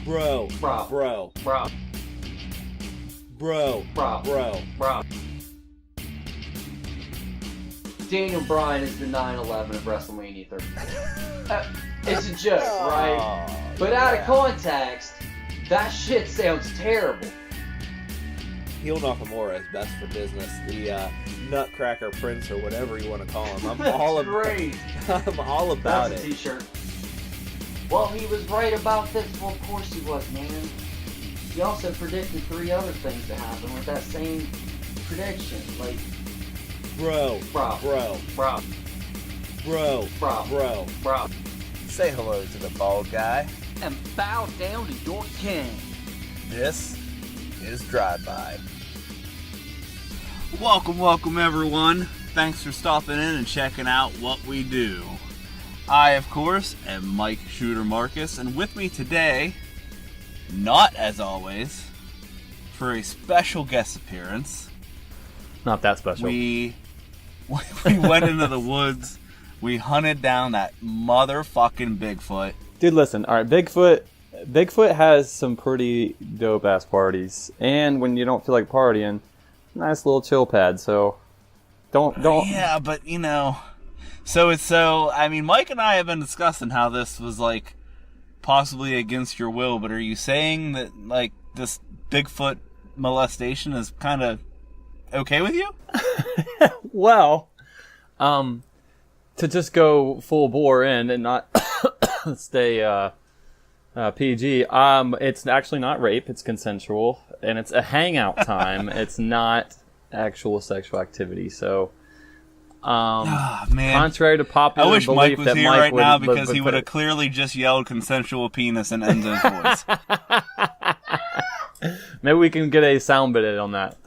Bro. Bro. Bro. Bro. Bro. Bro. Bro. Bro. Daniel Bryan is the 9/11 of WrestleMania 34. It's a joke, right? But out of context, that shit sounds terrible. Heel Nakamura is best for business. The Nutcracker Prince or whatever you want to call him. I'm all Great. I'm all about That's a it. t-shirt. Well, he was right about this. Well, of course he was, man. He also predicted 3 other things to happen with that same prediction. Like, Bro. bro, Bro. bro, Bro. bro, Bro. bro. Say hello to the bald guy. And bow down to your king. This is Drive-By. Welcome everyone. Thanks for stopping in and checking out what we do. I, of course, am Mike Shooter Marcus, and with me today, not as always, for a special guest appearance, Not that special. we went into the woods, we hunted down that motherfucking Bigfoot. Dude, listen. All right, Bigfoot has some pretty dope ass parties, and when you don't feel like partying, nice little chill pad. So don't. Yeah, but Mike and I have been discussing how this was like possibly against your will, but are you saying that like this Bigfoot molestation is kind of okay with you? Well, to just go full bore in and not stay PG. It's actually not rape. It's consensual, and it's a hangout time. It's not actual sexual activity. So, Man, contrary to popular I wish belief Mike was that here Mike right would, now because would he put would have it- clearly just yelled consensual penis in Enzo's voice. Maybe we can get a sound bit on that.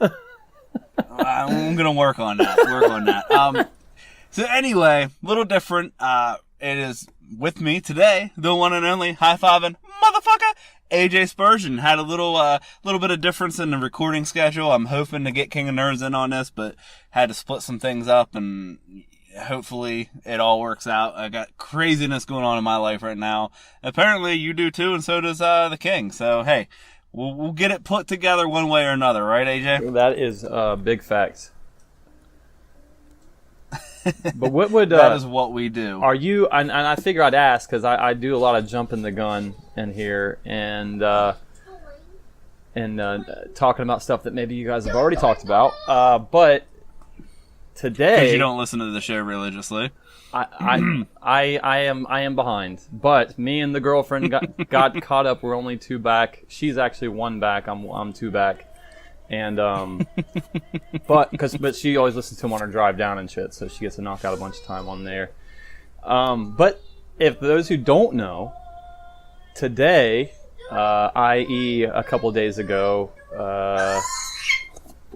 I'm gonna work on that. So anyway, little different. It is with me today, the one and only high-fiving motherfucker, AJ Spurgeon. Had a little bit of difference in the recording schedule. I'm hoping to get King of Nerds in on this, but had to split some things up, and hopefully it all works out. I got craziness going on in my life right now. Apparently you do too, and so does the King. So hey, we'll get it put together one way or another, right, AJ? That is big facts. But what would That is what we do. are you? And I figure I'd ask because I do a lot of jumping the gun in here and talking about stuff that maybe you guys have already talked about. But today, Because you don't listen to the show religiously. I am behind. But me and the girlfriend got caught up. We're only 2 back. She's actually 1 back. I'm 2 back. And but she always listens to him on her drive down and shit, so she gets to knock out a bunch of time on there. But if those who don't know, today, i.e. a couple days ago,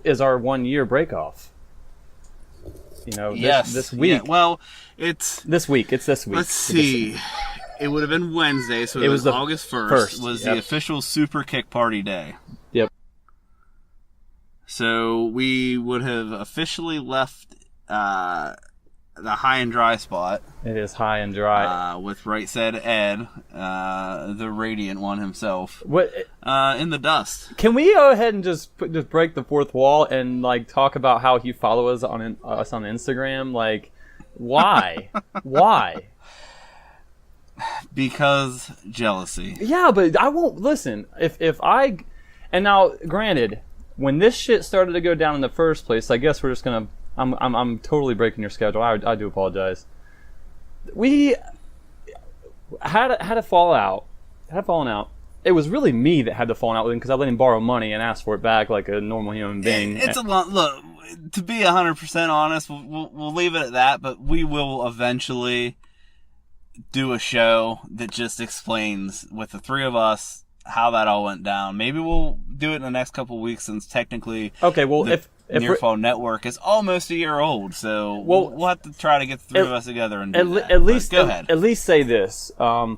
is our 1-year break off. This week. Yeah, well, it's This week. It's this week. let's see. It would have been Wednesday, so it was the August 1st. first, Was yep. the official Super Kick Party day. Yep. So we would have officially left the high and dry spot It is high and dry. with Right Said Ed, the radiant one himself, What? in the dust. Can we go ahead and just break the fourth wall and like talk about how he follows us on Instagram? Like, why? Why? Because jealousy. Yeah, but I won't listen. If I, and now granted, when this shit started to go down in the first place, I guess we're just gonna. I'm totally breaking your schedule. I do apologize. We had a fallout. Had fallen out. It was really me that had the falling out with him because I let him borrow money and ask for it back like a normal human being. It's a lot. Look, to be 100% honest, we'll leave it at that. But we will eventually do a show that just explains with the 3 of us how that all went down. Maybe we'll do it in the next couple of weeks, since technically Okay, well, the if Nearfall Network is almost a year old. So Well, we'll have to try to get the 3 of us together and do at, that. at But least go ahead. At least say this: the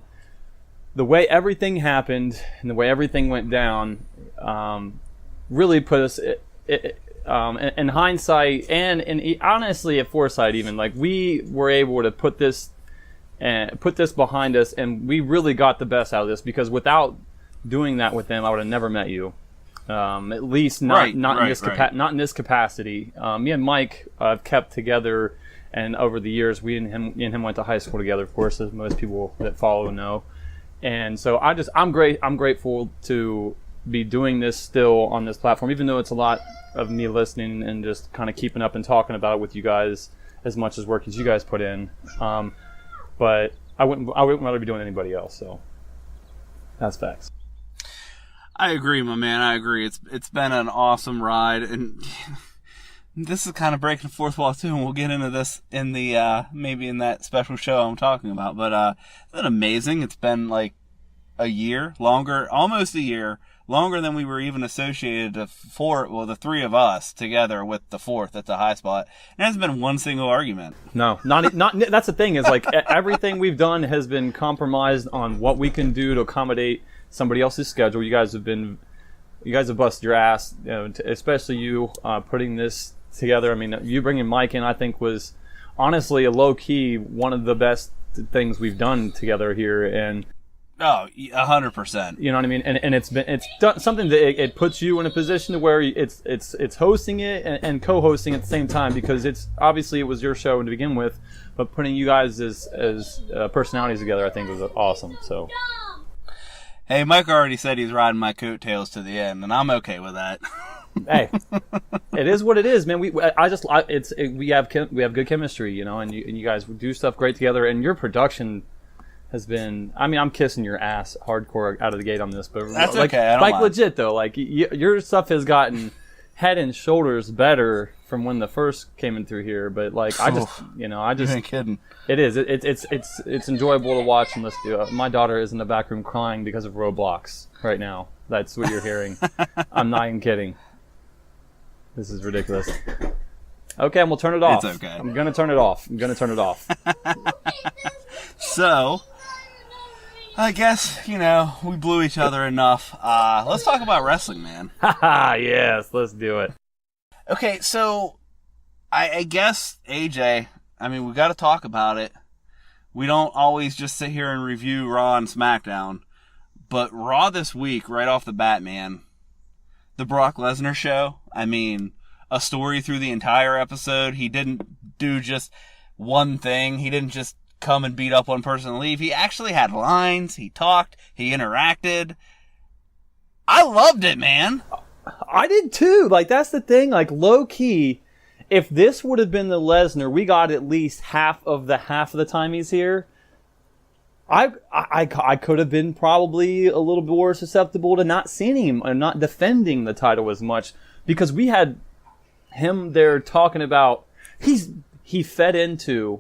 way everything happened and the way everything went down really put us in hindsight and honestly at foresight. Even like we were able to put this behind us, and we really got the best out of this because without doing that with them, I would have never met you. At least not in this capacity. Me and Mike have kept together, and over the years, me and him went to high school together, of course, as most people that follow know. And so I'm grateful to be doing this still on this platform, even though it's a lot of me listening and just kind of keeping up and talking about it with you guys as much as work as you guys put in. But I wouldn't rather be doing anybody else. So that's facts. I agree, my man. I agree. It's been an awesome ride, and this is kind of breaking the fourth wall too. And we'll get into this in the maybe in that special show I'm talking about. But it's been amazing. It's been like a year longer, almost a year longer than we were even associated the three of us together with the fourth at the high spot. And there hasn't been one single argument. No, not. That's the thing is like everything we've done has been compromised on what we can do to accommodate somebody else's schedule. You guys have busted your ass, especially you putting this together. I mean, you bringing Mike in, I think, was honestly a low key one of the best things we've done together here. And 100%. You know what I mean? And it's done something that it puts you in a position to where it's hosting it and co-hosting at the same time, because it's obviously it was your show to begin with, but putting you guys as personalities together, I think was awesome. So. Hey, Mike already said he's riding my coattails to the end, and I'm okay with that. Hey, it is what it is, man. We have good chemistry, and you guys do stuff great together, and your production has been. I mean, I'm kissing your ass hardcore out of the gate on this, but that's okay. I don't mind. Legit though, your stuff has gotten head and shoulders better from when the first came in through here. But I just. You ain't kidding. It is. It's enjoyable to watch and listen to. My daughter is in the back room crying because of Roblox right now. That's what you're hearing. I'm not even kidding. This is ridiculous. Okay, and we'll turn it off. It's okay. I'm gonna turn it off. So, I guess we blew each other enough. Let's talk about wrestling, man. Haha, yes, let's do it. Okay, so I guess AJ. I mean, we got to talk about it. We don't always just sit here and review Raw and SmackDown. But Raw this week, right off the bat, man, the Brock Lesnar show, I mean, a story through the entire episode. He didn't do just one thing. He didn't just come and beat up one person and leave. He actually had lines. He talked. He interacted. I loved it, man. I did too. That's the thing. Low key, if this would have been the Lesnar, we got at least half of the time he's here. I could have been probably a little bit more susceptible to not seeing him and not defending the title as much, because we had him there talking about he fed into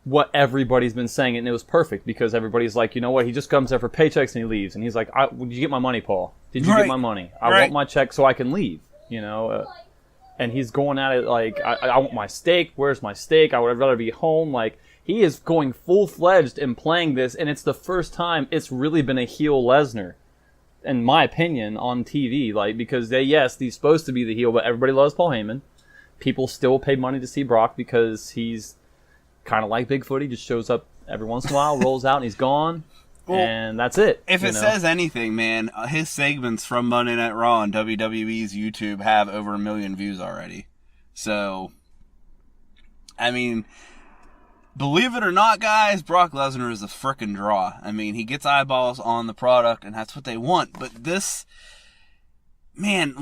what everybody's been saying, and it was perfect because everybody's like, you know what, he just comes there for paychecks and he leaves, and he's like, did you get my money, Paul? Did you get my money? I want my check so I can leave, and he's going at it I want my steak. Where's my steak? I would rather be home. He is going full-fledged and playing this, and it's the first time it's really been a heel Lesnar, in my opinion, on TV. Because he's supposed to be the heel, but everybody loves Paul Heyman. People still pay money to see Brock because he's kind of like Bigfoot. He just shows up every once in a while, rolls out, and he's gone. Well, and that's it. If it says anything, man, his segments from Monday Night Raw on WWE's YouTube have over 1 million views already. So, I mean, believe it or not, guys, Brock Lesnar is a frickin' draw. I mean, he gets eyeballs on the product, and that's what they want. But this, man,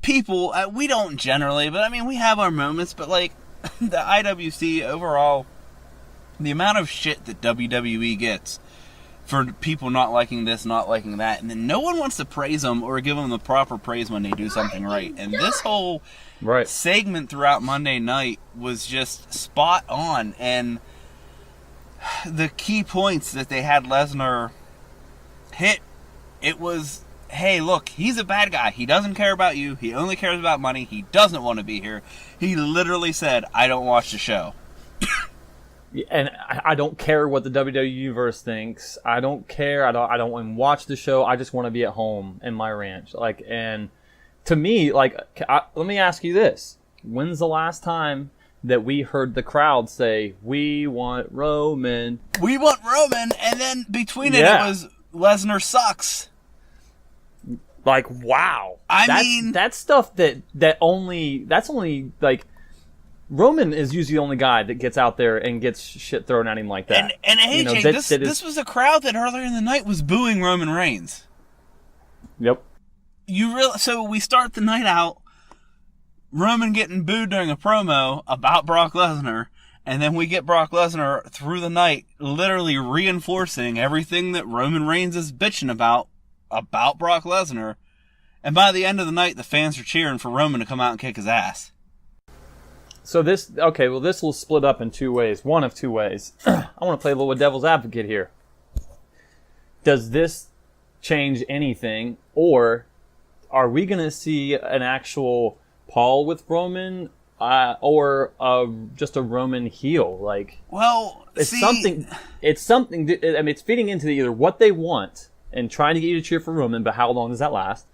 people, we don't generally, but I mean, we have our moments, but the IWC overall, the amount of shit that WWE gets for people not liking this, not liking that, and then no one wants to praise them or give them the proper praise when they do something right. And this whole segment throughout Monday night was just spot on, and the key points that they had Lesnar hit, it was, hey, look, he's a bad guy. He doesn't care about you. He only cares about money. He doesn't want to be here. He literally said, I don't watch the show. And I don't care what the WWE Universe thinks. I don't care. I don't want to watch the show. I just want to be at home in my ranch. And to me, let me ask you this. When's the last time that we heard the crowd say, "We want Roman." We want Roman, and then between it Yeah. was Lesnar sucks. Like, wow. I mean- that's stuff that's only like Roman is usually the only guy that gets out there and gets shit thrown at him like that. And AJ, You know, this was a crowd that earlier in the night was booing Roman Reigns. Yep. So we start the night out, Roman getting booed during a promo about Brock Lesnar, and then we get Brock Lesnar through the night literally reinforcing everything that Roman Reigns is bitching about Brock Lesnar. And by the end of the night, the fans are cheering for Roman to come out and kick his ass. So this will split up in two ways. One of two ways. I want to play a little devil's advocate here. Does this change anything, or are we going to see an actual Paul with Roman, or just a Roman heel? Like, Well, it's something. I mean, it's feeding into either what they want and trying to get you to cheer for Roman, but how long does that last?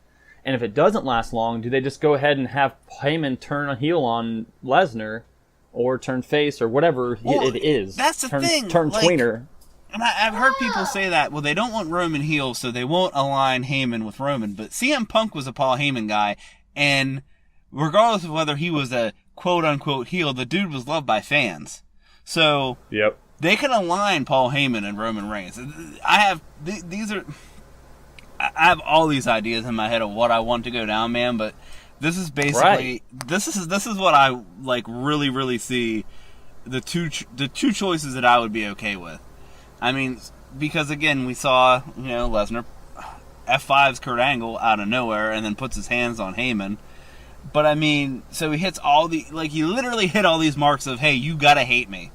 And if it doesn't last long, do they just go ahead and have Heyman turn a heel on Lesnar, or turn face, or whatever it is? That's the thing, Turn like- tweener. And I've heard people say that, well, they don't want Roman heel, so they won't align Heyman with Roman. But CM Punk was a Paul Heyman guy, and regardless of whether he was a quote-unquote heel, the dude was loved by fans. So Yep. they can align Paul Heyman and Roman Reigns. I have all these ideas in my head of what I want to go down, man, but this is basically this is what I like really see the two choices that I would be okay with. I mean, because again, we saw, Lesnar F5's Kurt Angle out of nowhere and then puts his hands on Heyman. But I mean, so he hits he literally hit all these marks of, hey, you gotta hate me.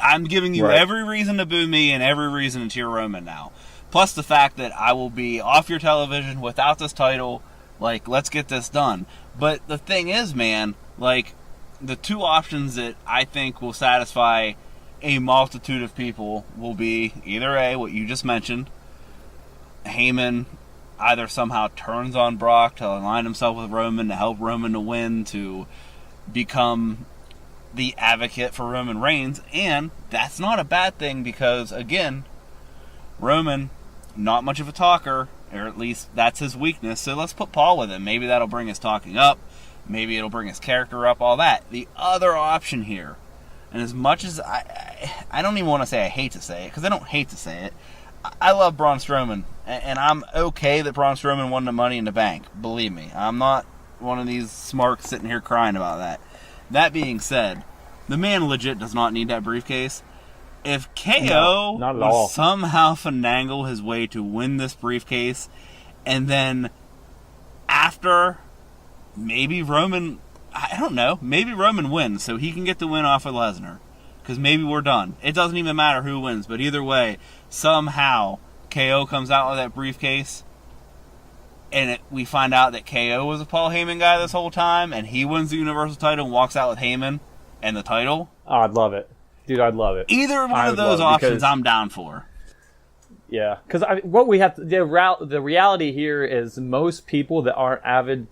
I'm giving you Right. every reason to boo me and every reason to cheer Roman now. Plus the fact that I will be off your television without this title. Like, let's get this done. But the thing is, man, like, the two options that I think will satisfy a multitude of people will be either A, what you just mentioned, Heyman either somehow turns on Brock to align himself with Roman, to help Roman to win, to become the advocate for Roman Reigns, and that's not a bad thing because, again, Roman, not much of a talker, or at least that's his weakness, so let's put Paul with him. Maybe that'll bring his talking up, maybe it'll bring his character up, all that. The other option here, and as much as I don't even want to say I hate to say it, because I don't hate to say it, I love Braun Strowman, and I'm okay that Braun Strowman won the Money in the Bank. Believe me, I'm not one of these smarks sitting here crying about that. That being said, the man legit does not need that briefcase. If KO No, not at would all. somehow finagle his way to win this briefcase, and then after maybe Roman, I don't know, maybe Roman wins so he can get the win off of Lesnar. Because maybe we're done. It doesn't even matter who wins, but either way, somehow KO comes out with that briefcase, and we find out that KO was a Paul Heyman guy this whole time, and he wins the Universal title and walks out with Heyman and the title. Oh, I'd love it. Dude, I'd love it. Either one I of would those love it options because- I'm down for. Yeah, because what we have to, the reality here is most people that aren't avid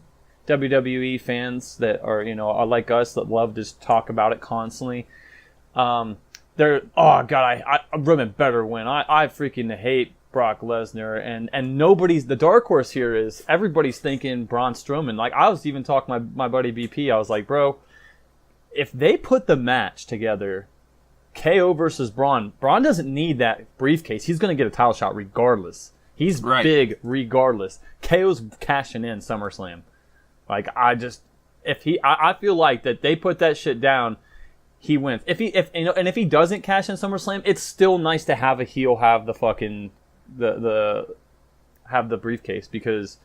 WWE fans that are are like us that love to talk about it constantly. They're Roman better win. I freaking hate Brock Lesnar, and nobody's the dark horse here is everybody's thinking Braun Strowman. Like I was even talking to my buddy BP. I was like, bro, if they put the match together. KO versus Braun. Braun doesn't need that briefcase. He's going to get a title shot regardless. He's Right. big regardless. KO's cashing in SummerSlam. Like I feel like that they put that shit down, he wins. If he doesn't cash in SummerSlam, it's still nice to have a heel have the fucking have the briefcase because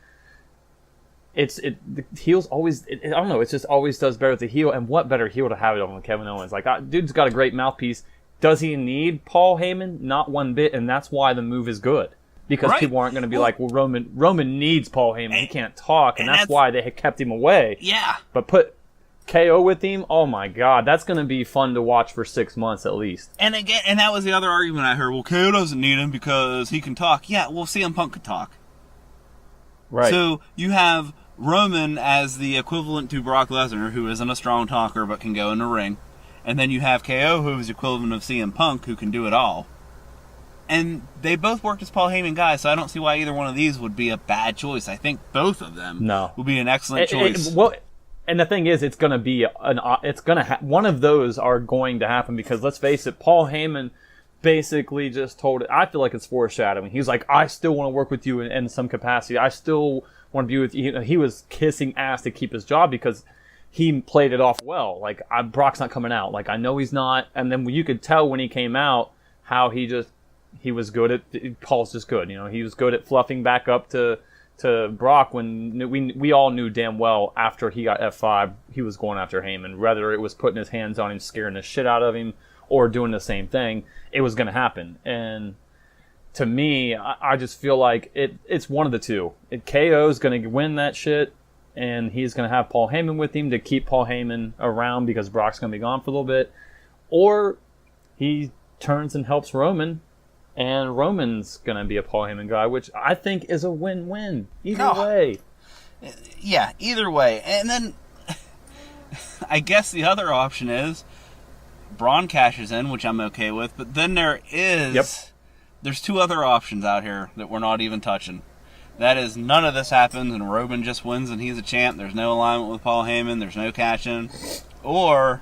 the heels always, I don't know, it just always does better with the heel, and what better heel to have it on than Kevin Owens? Like, dude's got a great mouthpiece. Does he need Paul Heyman? Not one bit, and that's why the move is good. Because Right. people aren't going to be like, well, Roman needs Paul Heyman. He can't talk, and and that's that's- why they had kept him away. Yeah. But put KO with him, oh my god, that's going to be fun to watch for 6 months at least. And again, and that was the other argument I heard. Well, KO doesn't need him because he can talk. Yeah, well, CM Punk could talk. Right. So you have Roman as the equivalent to Brock Lesnar, who isn't a strong talker but can go in the ring. And then you have KO, who is equivalent of CM Punk, who can do it all. And they both worked as Paul Heyman guys, so I don't see why either one of these would be a bad choice. I think both of them would be an excellent choice. Well, and the thing is, it's going to be one of those are going to happen, because let's face it, Paul Heyman basically just told it. I feel like it's foreshadowing. He's like, I still want to work with you in some capacity. I still want to be with you. He was kissing ass to keep his job because he played it off well. Like, Brock's not coming out. Like, I know he's not. And then you could tell when he came out how he was good at, Paul's just good. You know, he was good at fluffing back up to Brock when we all knew damn well after he got F5, he was going after Heyman. Whether it was putting his hands on him, scaring the shit out of him, or doing the same thing, it was going to happen. And to me, I just feel like it's one of the two. KO's going to win that shit, and he's going to have Paul Heyman with him to keep Paul Heyman around because Brock's going to be gone for a little bit. Or he turns and helps Roman, and Roman's going to be a Paul Heyman guy, which I think is a win-win. Either way. Yeah, either way. And then I guess the other option is Braun cashes in, which I'm okay with, but then there's two other options out here that we're not even touching. That is, none of this happens and Roman just wins and he's a champ. There's no alignment with Paul Heyman. There's no cash-in. Or,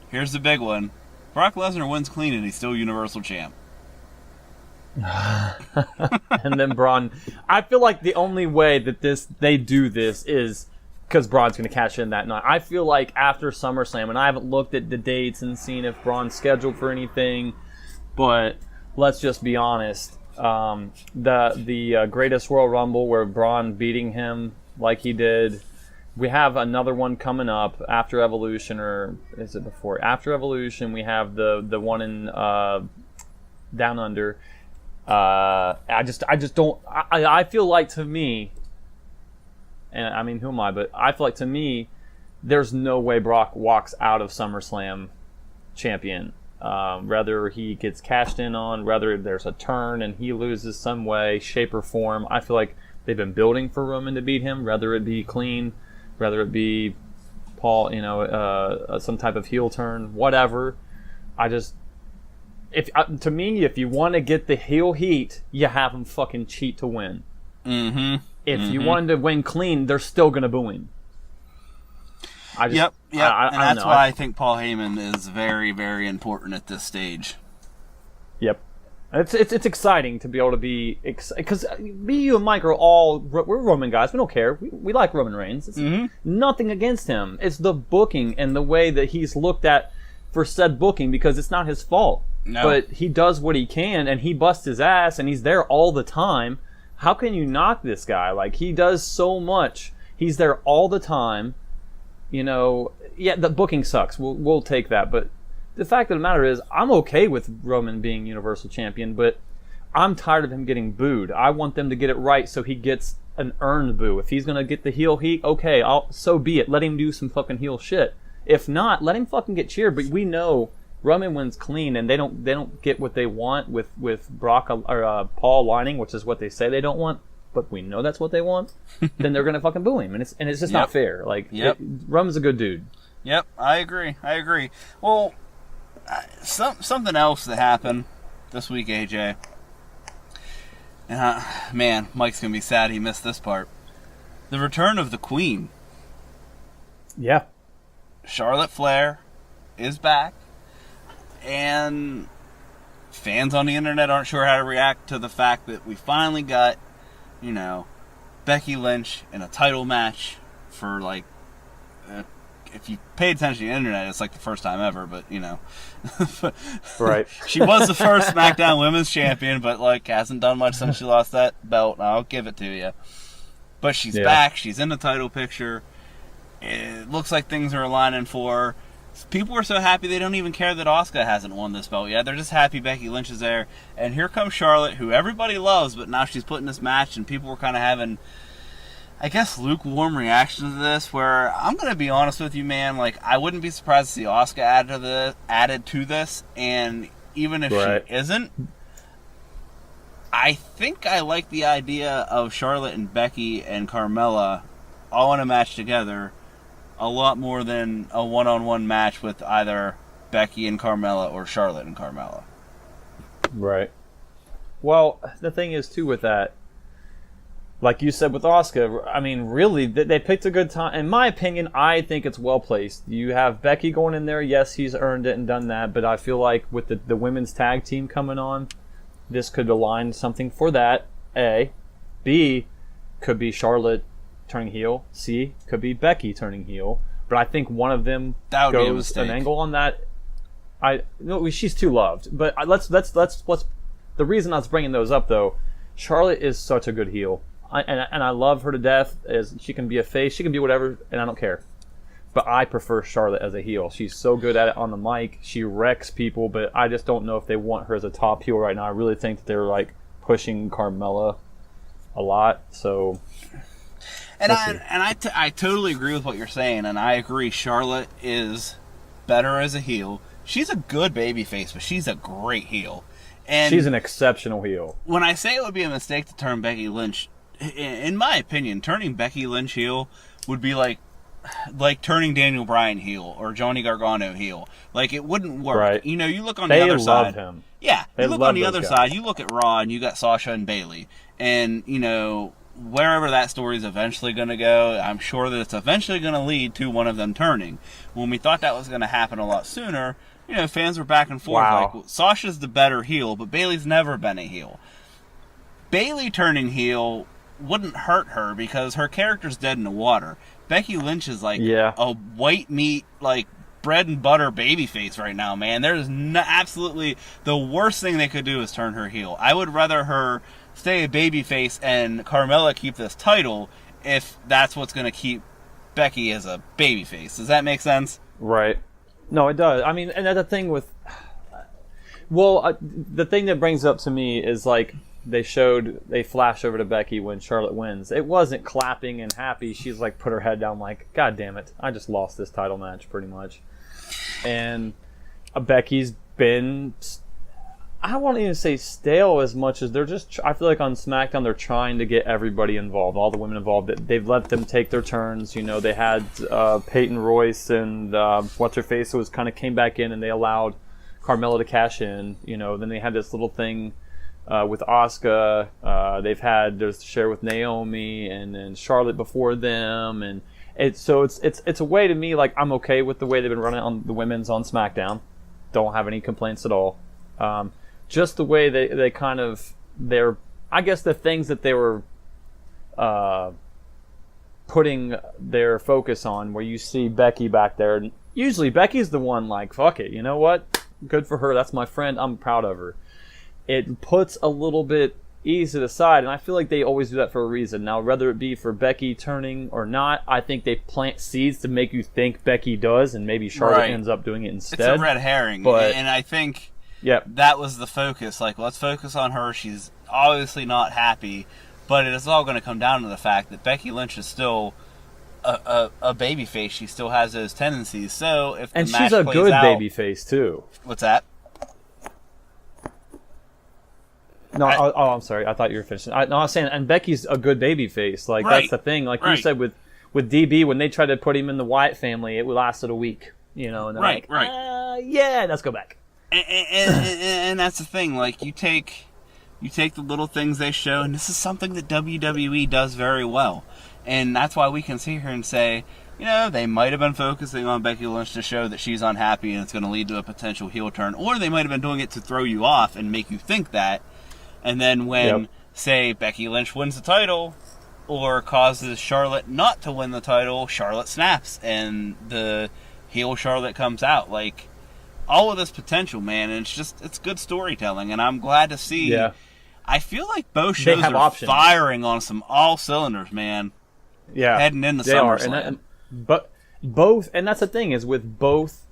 here's the big one, Brock Lesnar wins clean and he's still Universal Champ. And then Braun, I feel like the only way that they do this is because Braun's going to cash in that night. I feel like after SummerSlam, and I haven't looked at the dates and seen if Braun's scheduled for anything, but let's just be honest. The Greatest Royal Rumble where Braun beating him like he did, we have another one coming up after Evolution, or is it before? After Evolution, we have the one in Down Under. I just don't. I feel like, to me, and I mean, who am I? But I feel like, to me, there's no way Brock walks out of SummerSlam champion. Whether he gets cashed in on, whether there's a turn and he loses some way, shape, or form. I feel like they've been building for Roman to beat him, whether it be clean, whether it be Paul, some type of heel turn, whatever. To me, if you want to get the heel heat, you have him fucking cheat to win. Mm-hmm. If you wanted to win clean, they're still going to boo him. Yep. And that's why I think Paul Heyman is very, very important at this stage. Yep. It's exciting to be able to be, because me, you, and Mike we're Roman guys. We don't care. We like Roman Reigns. It's nothing against him. It's the booking and the way that he's looked at for said booking, because it's not his fault. No. But he does what he can, and he busts his ass, and he's there all the time. How can you knock this guy? Like, he does so much. He's there all the time. Yeah, the booking sucks. We'll take that. But the fact of the matter is, I'm okay with Roman being Universal Champion, but I'm tired of him getting booed. I want them to get it right so he gets an earned boo. If he's going to get the heel heat, okay, so be it. Let him do some fucking heel shit. If not, let him fucking get cheered. But we know Roman wins clean, and they don't get what they want with Brock or Paul lining, which is what they say they don't want. But we know that's what they want. Then they're gonna fucking boo him, and it's just not fair. Like, Roman's a good dude. Yep, I agree. Well, something else that happened this week, AJ. Man, Mike's gonna be sad he missed this part. The return of the Queen. Yeah. Charlotte Flair is back, and fans on the internet aren't sure how to react to the fact that we finally got, Becky Lynch in a title match for, like, if you pay attention to the internet, it's like the first time ever, but, Right. She was the first SmackDown Women's Champion, but, like, hasn't done much since she lost that belt. I'll give it to you. But she's back. She's in the title picture. It looks like things are aligning for her. People are so happy they don't even care that Asuka hasn't won this belt yet. They're just happy Becky Lynch is there. And here comes Charlotte, who everybody loves, but now she's put in this match, and people were kind of having, I guess, lukewarm reactions to this, where I'm going to be honest with you, man. Like, I wouldn't be surprised to see Asuka added to this, and even if she isn't, I think I like the idea of Charlotte and Becky and Carmella all in a match together a lot more than a one-on-one match with either Becky and Carmella or Charlotte and Carmella. Right. Well, the thing is, too, with that, like you said with Asuka, I mean, really, they picked a good time. In my opinion, I think it's well placed. You have Becky going in there. Yes, he's earned it and done that, but I feel like with the women's tag team coming on, this could align something for that, A. B, could be Charlotte turning heel. C, could be Becky turning heel. But I think one of them That would be a goes mistake. an angle on that. No, she's too loved. But let's. The reason I was bringing those up though, Charlotte is such a good heel, and I love her to death. As she can be a face, she can be whatever, and I don't care. But I prefer Charlotte as a heel. She's so good at it on the mic. She wrecks people, but I just don't know if they want her as a top heel right now. I really think that they're like pushing Carmella a lot. So, And We'll see. I totally agree with what you're saying, and I agree. Charlotte is better as a heel. She's a good babyface, but she's a great heel. And she's an exceptional heel. when I say it would be a mistake to turn Becky Lynch, in my opinion, turning Becky Lynch heel would be like turning Daniel Bryan heel or Johnny Gargano heel. Like, it wouldn't work. Right. You know, you look on They the other love side. him. Yeah, They you look love on the those other guys. side, you look at Raw, and you got Sasha and Bailey. And, you know, wherever that story is eventually going to go, I'm sure that it's eventually going to lead to one of them turning. When we thought that was going to happen a lot sooner, you know, fans were back and forth. Wow. Like, well, Sasha's the better heel, but Bailey's never been a heel. Bailey turning heel wouldn't hurt her because her character's dead in the water. Becky Lynch is like Yeah. a white meat, like, bread and butter babyface right now, man. There's absolutely the worst thing they could do is turn her heel. I would rather her stay a babyface and Carmella keep this title if that's what's going to keep Becky as a babyface. Does that make sense? Right. No, it does. I mean, and the thing with... Well, the thing that brings up to me is, like, they flash over to Becky when Charlotte wins. It wasn't clapping and happy. She's, like, put her head down like, God damn it, I just lost this title match, pretty much. And Becky's been... I won't even say stale as much as they're just... I feel like on SmackDown they're trying to get everybody involved, all the women involved. They've let them take their turns. You know, they had Peyton Royce and What's-Her-Face was kind of came back in and they allowed Carmella to cash in. You know, then they had this little thing with Asuka. There's the share with Naomi and then Charlotte before them. And it's a way to me, like, I'm okay with the way they've been running on the women's on SmackDown. Don't have any complaints at all. Just the way they kind of I guess the things that they were putting their focus on, where you see Becky back there, and usually Becky's the one like, fuck it, you know what? Good for her. That's my friend. I'm proud of her. It puts a little bit ease to the side, and I feel like they always do that for a reason. Now, whether it be for Becky turning or not, I think they plant seeds to make you think Becky does, and maybe Charlotte Right. ends up doing it instead. It's a red herring. but- and I think... Yep. that was the focus. Like, let's focus on her. She's obviously not happy, but it's all going to come down to the fact that Becky Lynch is still a babyface. She still has those tendencies. So if the And match she's a plays good out, babyface too. What's that? No, I'm sorry. I thought you were finishing. I was saying, and Becky's a good babyface. Like Right. that's the thing. Like you Right. said with DB, when they tried to put him in the Wyatt family, it lasted a week. You know, and they're Right, like, right. yeah, let's go back. And that's the thing. Like, you take the little things they show, and this is something that WWE does very well. And that's why we can sit here and say, you know, they might have been focusing on Becky Lynch to show that she's unhappy and it's going to lead to a potential heel turn. Or they might have been doing it to throw you off and make you think that. And then when, Yep. say, Becky Lynch wins the title or causes Charlotte not to win the title, Charlotte snaps and the heel Charlotte comes out. Like, all of this potential, man, and it's good storytelling, and I'm glad to see. Yeah. I feel like both shows have are options. firing on all cylinders, man. Yeah, Heading into they are. SummerSlam. But both, and that's the thing is with both,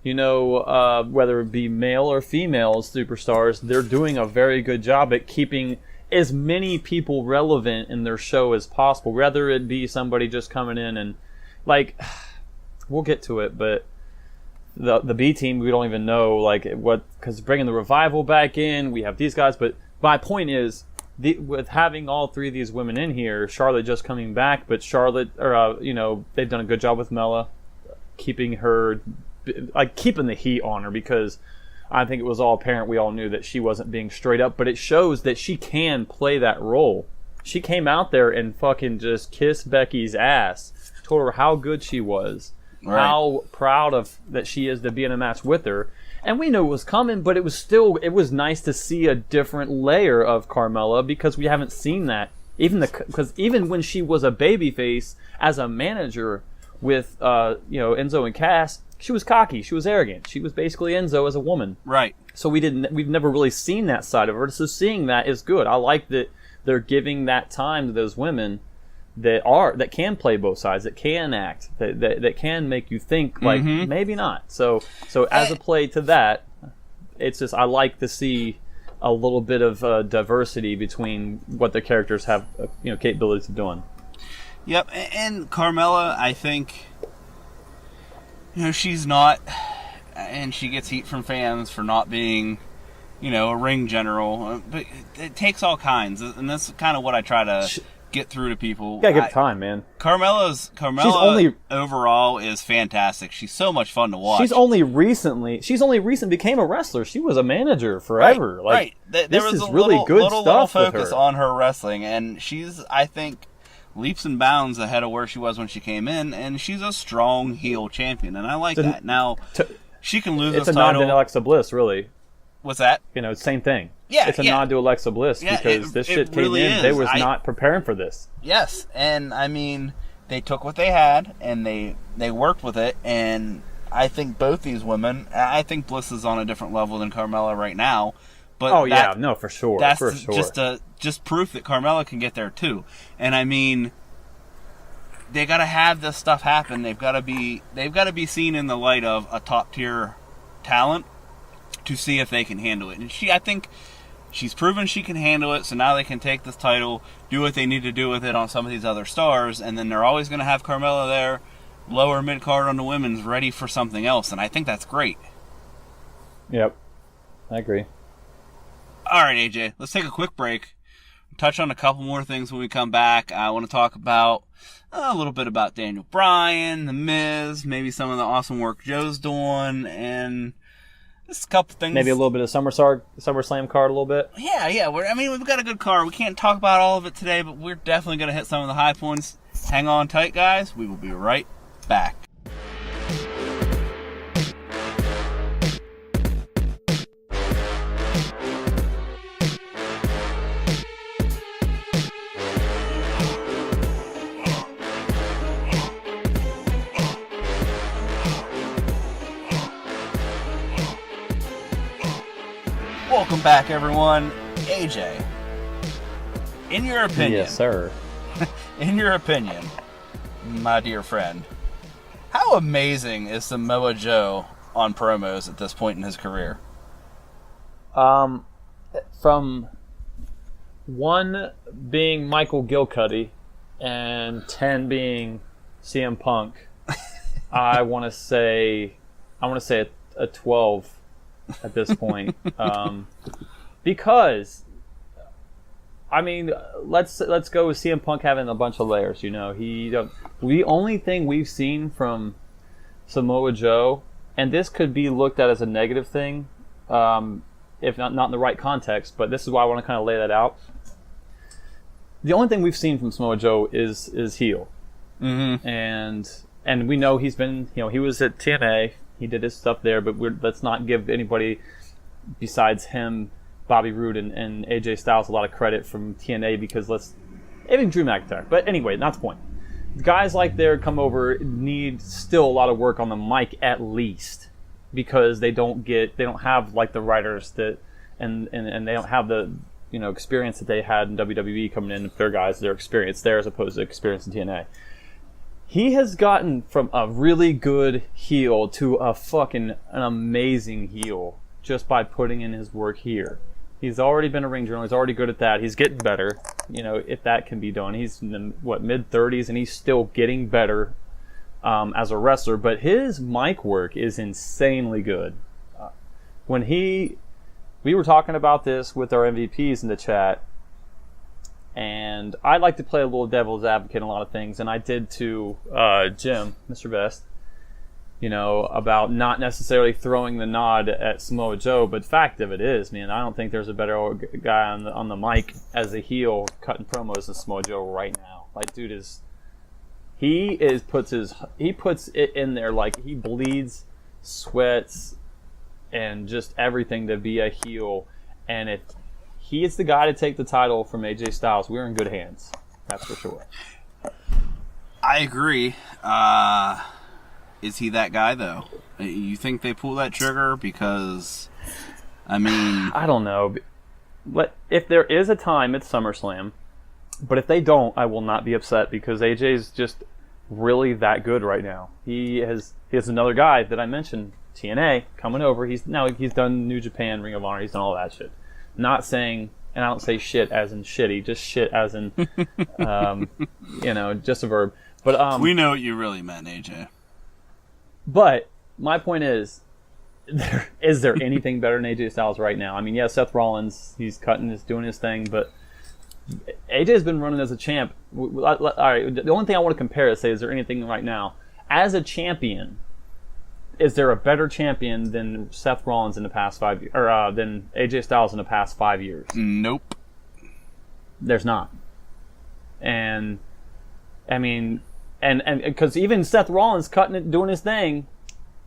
you know, whether it be male or female superstars, they're doing a very good job at keeping as many people relevant in their show as possible. Whether it be somebody just coming in and, like, we'll get to it, but the B team, we don't even know, like, what, because bringing the Revival back in, we have these guys, but my point is, with having all three of these women in here, Charlotte just coming back, but Charlotte, you know, they've done a good job with Mella, keeping her like keeping the heat on her, because I think it was all apparent. We all knew that she wasn't being straight up, but it shows that she can play that role. She came out there and fucking just kissed Becky's ass, told her how good she was, how proud of that she is to be in a match with her. And we knew it was coming, but it was nice to see a different layer of Carmella, because we haven't seen that. Because even when she was a babyface as a manager with Enzo and Cass, she was cocky, she was arrogant, she was basically Enzo as a woman. Right. So we've never really seen that side of her. So seeing that is good. I like that they're giving that time to those women that can play both sides, that can act, that can make you think like maybe not. So as a play to that, it's just I like to see a little bit of diversity between what the characters have capabilities of doing. Yep, and Carmella, I think, she's not, and she gets heat from fans for not being, a ring general, but it takes all kinds, and that's kind of what I try to get through to people. You gotta give it time, man. Carmella overall is fantastic. She's so much fun to watch. She's only recently became a wrestler. She was a manager forever. Right. There was is a really good little stuff with focus her. on her wrestling, and she's, I think, leaps and bounds ahead of where she was when she came in, and she's a strong heel champion, and I like that. Now, she can lose this title. It's a nod to Alexa Bliss, really. What's that? Same thing. Yeah, it's a nod to Alexa Bliss, because this shit came really in. They was not preparing for this. Yes, and I mean, they took what they had and they worked with it, and I think both these women. I think Bliss is on a different level than Carmella right now. But for sure. That's for sure. just proof that Carmella can get there too. And I mean, they got to have this stuff happen. They've got to be seen in the light of a top tier talent to see if they can handle it. And I think she's proven she can handle it, so now they can take this title, do what they need to do with it on some of these other stars, and then they're always going to have Carmella there, lower mid-card on the women's, ready for something else, and I think that's great. Yep, I agree. All right, AJ, let's take a quick break, touch on a couple more things when we come back. I want to talk about a little bit about Daniel Bryan, The Miz, maybe some of the awesome work Joe's doing, and just a couple things. Maybe a little bit of SummerSlam card a little bit. Yeah. We've got a good card. We can't talk about all of it today, but we're definitely going to hit some of the high points. Hang on tight, guys. We will be right back. Welcome back, everyone. AJ, in your opinion, yes, sir. In your opinion, my dear friend, how amazing is Samoa Joe on promos at this point in his career? From 1 being Michael Gilcuddy and 10 being CM Punk, I want to say a 12 at this point, because I mean, let's go with CM Punk having a bunch of layers. The only thing we've seen from Samoa Joe, and this could be looked at as a negative thing, if not in the right context, but this is why I want to kind of lay that out. The only thing we've seen from Samoa Joe is heel, and we know he's been, he was at TNA. He did his stuff there, but let's not give anybody besides him, Bobby Roode and AJ Styles, a lot of credit from TNA, because even Drew McIntyre. But anyway, not the point. Guys like there come over need still a lot of work on the mic at least, because they don't have like the writers that and they don't have the experience that they had in WWE coming in. Their guys, their experience there as opposed to experience in TNA. He has gotten from a really good heel to an amazing heel just by putting in his work here. He's already been a ring general. He's already good at that. He's getting better, if that can be done. He's in the, mid-30s, and he's still getting better as a wrestler. But his mic work is insanely good. We were talking about this with our MVPs in the chat, and I like to play a little devil's advocate in a lot of things, and I did to Jim, Mr. Best. about not necessarily throwing the nod at Samoa Joe, but fact of it is, man, I don't think there's a better guy on the mic as a heel cutting promos than Samoa Joe right now. Like, dude he puts it in there, like he bleeds, sweats, and just everything to be a heel. And if he is the guy to take the title from AJ Styles, we're in good hands. That's for sure. I agree. Is he that guy, though? You think they pull that trigger? Because, I mean... I don't know. If there is a time, it's SummerSlam. But if they don't, I will not be upset because AJ's just really that good right now. He has another guy that I mentioned, TNA, coming over. He's done New Japan, Ring of Honor. He's done all that shit. Not saying... And I don't say shit as in shitty, just shit as in, just a verb. But we know what you really meant, AJ. But my point is there anything better than AJ Styles right now? I mean, yeah, Seth Rollins, he's doing his thing, but AJ's been running as a champ. All right, the only thing I want to compare is say, is there anything right now as a champion? Is there a better champion than Seth Rollins in the past 5 years, or than AJ Styles in the past 5 years? Nope. There's not. And I mean, and because even Seth Rollins doing his thing,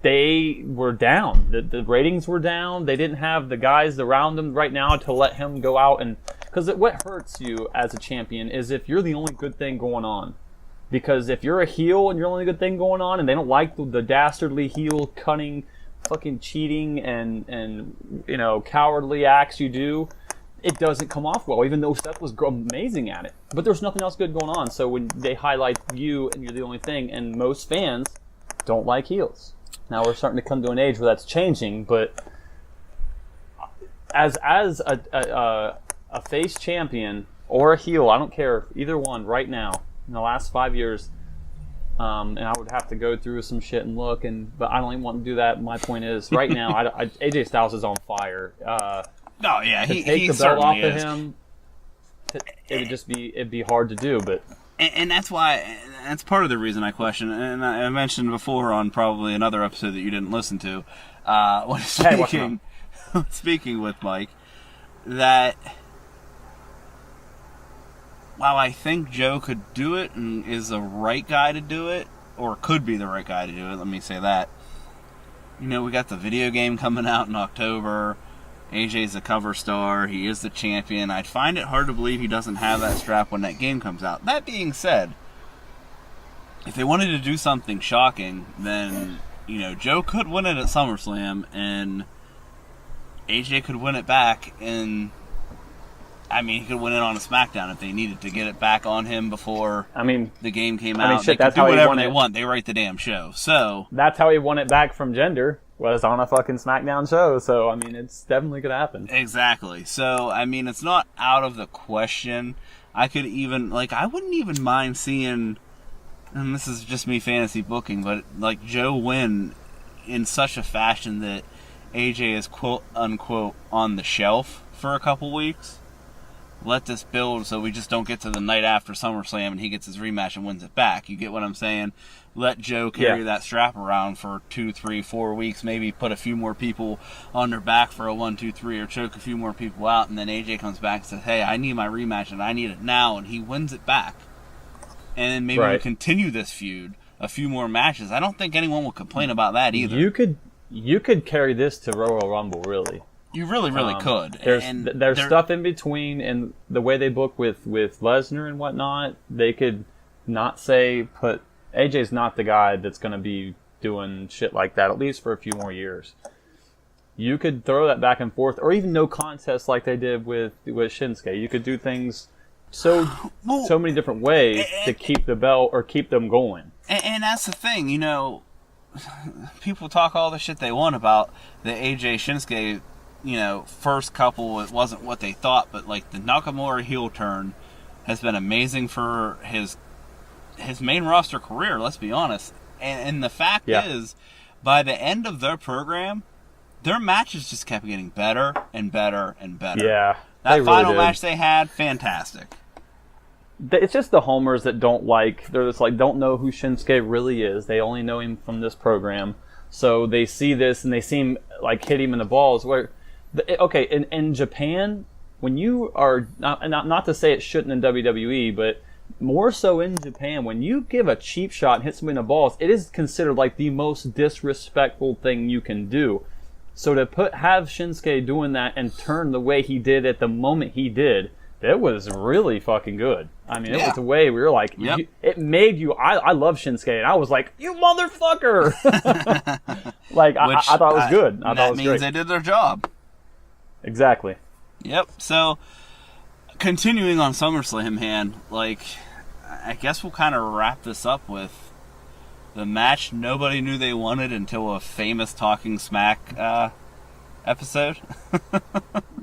they were down. The ratings were down. They didn't have the guys around him right now to let him go out and because what hurts you as a champion is if you're the only good thing going on. Because if you're a heel and you're the only good thing going on, and they don't like the dastardly heel cunning, fucking cheating and cowardly acts you do, it doesn't come off well. Even though Seth was amazing at it, but there's nothing else good going on. So when they highlight you and you're the only thing, and most fans don't like heels. Now we're starting to come to an age where that's changing, but as a face champion or a heel, I don't care either one right now. In the last 5 years, and I would have to go through some shit and look, but I don't even want to do that. My point is, right now, AJ Styles is on fire. No, yeah, to take the belt off of him, it'd be hard to do, but. And that's why, that's part of the reason I question, and I mentioned before on probably another episode that you didn't listen to, when speaking with Mike, that while I think Joe could do it and is the right guy to do it, or could be the right guy to do it, let me say that. We got the video game coming out in October. AJ's the cover star. He is the champion. I'd find it hard to believe he doesn't have that strap when that game comes out. That being said, if they wanted to do something shocking, then, Joe could win it at SummerSlam, and AJ could win it back in... he could win it on a SmackDown if they needed to get it back on him before the game came out. Shit, they could do whatever they want. They write the damn show. So that's how he won it back from Jinder, was on a fucking SmackDown show. So, it's definitely going to happen. Exactly. So, it's not out of the question. I could even, I wouldn't even mind seeing, and this is just me fantasy booking, but, Joe win in such a fashion that AJ is quote-unquote on the shelf for a couple weeks. Let this build so we just don't get to the night after SummerSlam and he gets his rematch and wins it back. You get what I'm saying? Let Joe carry that strap around for 2, 3, 4 weeks, maybe put a few more people on their back for a 1, 2, 3, or choke a few more people out, and then AJ comes back and says, hey, I need my rematch and I need it now, and he wins it back. And then maybe we continue this feud, a few more matches. I don't think anyone will complain about that either. You could carry this to Royal Rumble, really. You really, really could. There's stuff in between, and the way they book with Lesnar and whatnot, they could not put AJ's not the guy that's going to be doing shit like that, at least for a few more years. You could throw that back and forth, or even no contest like they did with Shinsuke. You could do things so many different ways to keep the belt or keep them going. And that's the thing, people talk all the shit they want about the AJ Shinsuke. First couple, it wasn't what they thought, but the Nakamura heel turn has been amazing for his main roster career, let's be honest. And the fact is, by the end of their program, their matches just kept getting better and better and better. Yeah. That final match they had, fantastic. it's just the homers that they're just like, don't know who Shinsuke really is. They only know him from this program. So they see this and they see him like hit him in the balls. Okay, in Japan, when you are, not to say it shouldn't in WWE, but more so in Japan, when you give a cheap shot and hit somebody in the balls, it is considered like the most disrespectful thing you can do. So to have Shinsuke doing that and turn the way he did at the moment he did, it was really fucking good. I mean, it was a way we were like, it made you. I love Shinsuke, and I was like, you motherfucker! Like, I thought it was good. I thought it was means great. they did their job. Exactly. Yep. So, continuing on SummerSlam, man, like, I guess we'll kind of wrap this up with the match nobody knew they wanted until a famous Talking Smack episode.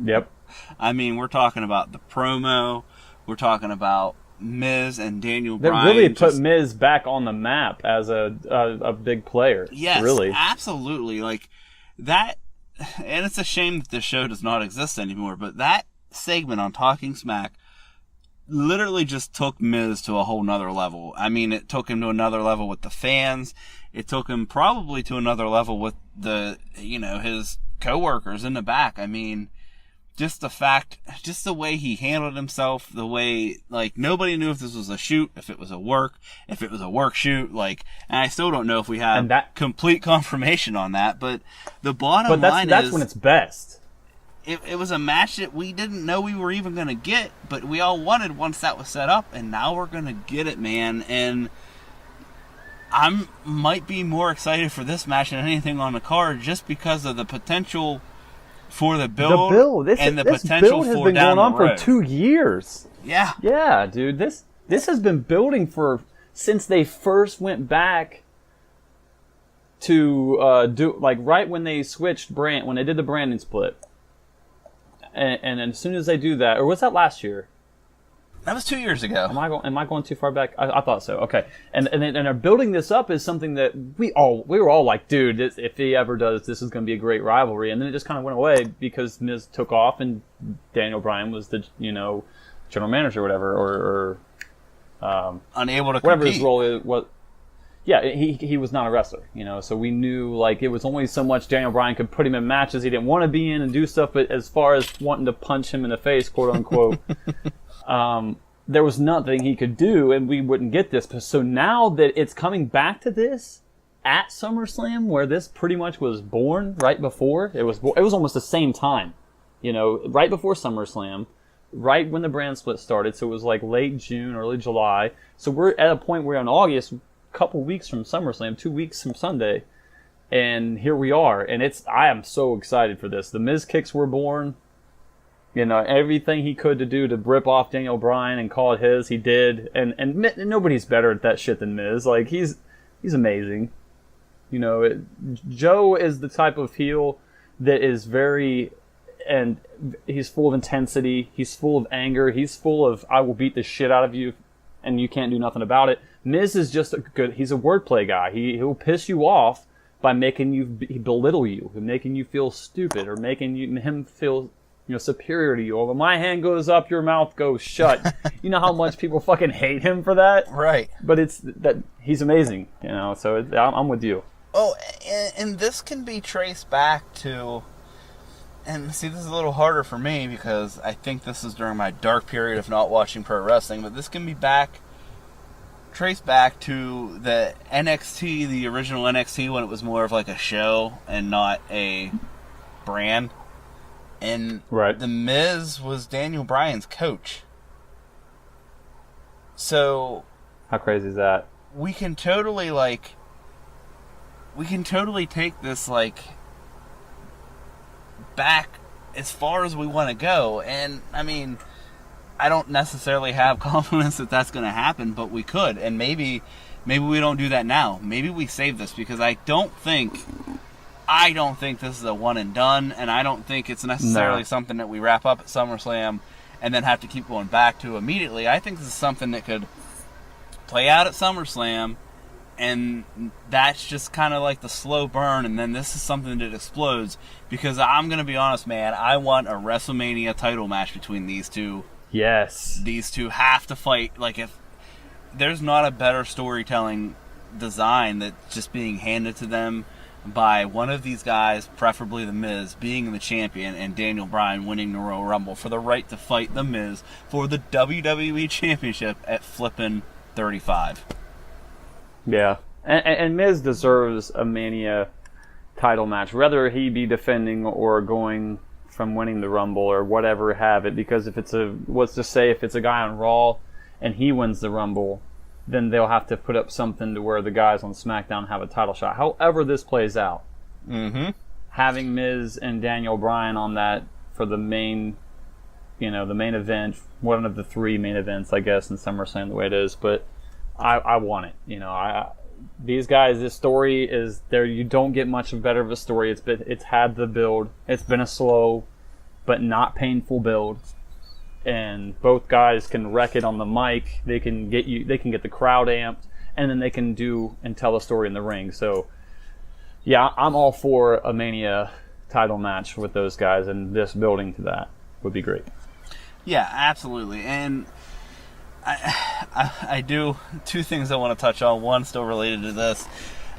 Yep. I mean, we're talking about the promo. We're talking about Miz and Daniel That Bryan. really put Miz back on the map as a big player. Yes, really. Absolutely. Like, that, and it's a shame that this show does not exist anymore, but that segment on Talking Smack literally just took Miz to a whole nother level. I mean, it took him to another level with the fans. It took him probably to another level with his coworkers in the back. I mean, just the way he handled himself, the way, like, nobody knew if this was a shoot, if it was a work shoot, like, and I still don't know if we have complete confirmation on that, but the bottom line is... But that's when it's best. It was a match that we didn't know we were even going to get, but we all wanted once that was set up, and now we're going to get it, man, and I might be more excited for this match than anything on the card just because of the potential for the build, this potential build has for been down going on the road. for 2 years. Yeah. Yeah, dude. This has been building since they first went back to do, like, right when they switched when they did the branding split. And as soon as they do that, or was that last year? That was 2 years ago. Am I going too far back? I thought so. Okay, and they're building this up as something that we were all like, dude, if he ever does, this is going to be a great rivalry. And then it just kind of went away because Miz took off and Daniel Bryan was the general manager or whatever, or unable to whatever compete. his role is. What? Yeah, he was not a wrestler, so we knew, like, it was only so much Daniel Bryan could put him in matches he didn't want to be in and do stuff, but as far as wanting to punch him in the face, quote unquote, there was nothing he could do, and we wouldn't get this. So now that it's coming back to this at SummerSlam, where this pretty much was born right before, it was almost the same time, right before SummerSlam, right when the brand split started, so it was like late June, early July. So we're at a point where in August, couple weeks from SummerSlam, 2 weeks from Sunday, and here we are, and I am so excited for this. The Miz kicks were born, everything he could to do to rip off Daniel Bryan and call it his, he did, and nobody's better at that shit than Miz. Like, he's amazing. Joe is the type of heel that is and he's full of intensity, he's full of anger, he's full of, I will beat the shit out of you and you can't do nothing about it. Miz is just he's a wordplay guy. He'll piss you off by making you belittle you, making you feel stupid, or making him feel superior to you. Or when my hand goes up, your mouth goes shut. You know how much people fucking hate him for that? Right. But it's that he's amazing, so I'm with you. Oh, and this can be traced back to, and see, this is a little harder for me because I think this is during my dark period of not watching pro wrestling, but this can be traced back to the NXT, the original NXT, when it was more of like a show and not a brand. And The Miz was Daniel Bryan's coach. So how crazy is that? We can totally take this, like, back as far as we want to go. And I mean, I don't necessarily have confidence that that's going to happen, but we could. And maybe we don't do that now. Maybe we save this, because I don't think this is a one and done, and I don't think it's necessarily something that we wrap up at SummerSlam and then have to keep going back to immediately. I think this is something that could play out at SummerSlam, and that's just kind of like the slow burn, and then this is something that explodes, because I'm going to be honest, man, I want a WrestleMania title match between these two Yes. These two have to fight. Like, if there's not a better storytelling design that's just being handed to them by one of these guys, preferably The Miz, being the champion, and Daniel Bryan winning the Royal Rumble for the right to fight The Miz for the WWE Championship at flippin' 35. Yeah. And Miz deserves a Mania title match, whether he be defending or going from winning the Rumble or whatever have it, because if it's let's just say if it's a guy on Raw and he wins the Rumble, then they'll have to put up something to where the guys on SmackDown have a title shot. However this plays out, having Miz and Daniel Bryan on that for the main, the main event, one of the 3 main events, I guess, in SummerSlam the way it is, but I want it. These guys, this story is there. You don't get much better of a story. It's had the build. It's been a slow, but not painful build. And both guys can wreck it on the mic. They can get the crowd amped, and then they can do and tell a story in the ring. So, yeah, I'm all for a Mania title match with those guys, and this building to that would be great. Yeah, absolutely. And I do 2 things I want to touch on. One still related to this.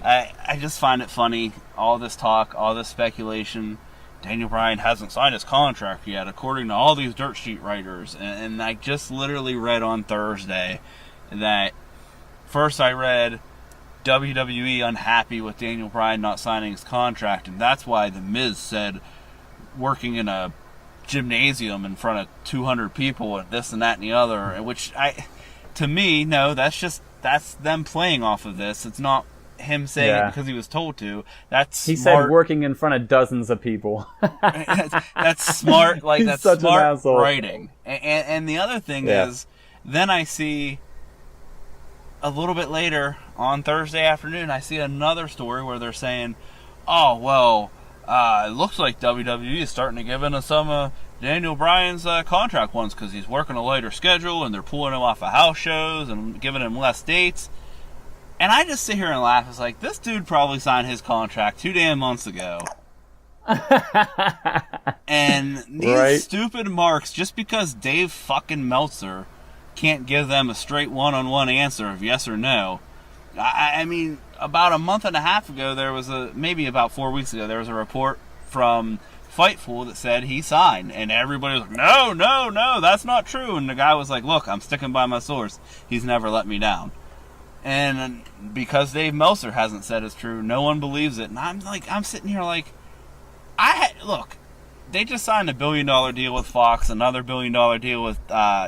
I just find it funny, all this talk, all this speculation. Daniel Bryan hasn't signed his contract yet, according to all these dirt sheet writers. And I just literally read on Thursday that first I read WWE unhappy with Daniel Bryan not signing his contract, and that's why The Miz said working in a gymnasium in front of 200 people and this and that and the other, which to me, no, that's them playing off of this. It's not him saying it because he was told to. He said working in front of dozens of people. that's smart. Like, that's smart writing. And the other thing is, then I see a little bit later on Thursday afternoon, I see another story where they're saying, oh, well, it looks like WWE is starting to give in some of Daniel Bryan's contract ones because he's working a lighter schedule and they're pulling him off of house shows and giving him less dates. And I just sit here and laugh. It's like, this dude probably signed his contract 2 damn months ago. And these stupid marks, just because Dave fucking Meltzer can't give them a straight one-on-one answer of yes or no. I mean, about a month and a half ago, maybe about 4 weeks ago, there was a report from Fightful that said he signed. And everybody was like, no, that's not true. And the guy was like, look, I'm sticking by my source. He's never let me down. And because Dave Meltzer hasn't said it's true, no one believes it. And I'm sitting here like, look, they just signed a $1 billion deal with Fox, another $1 billion deal with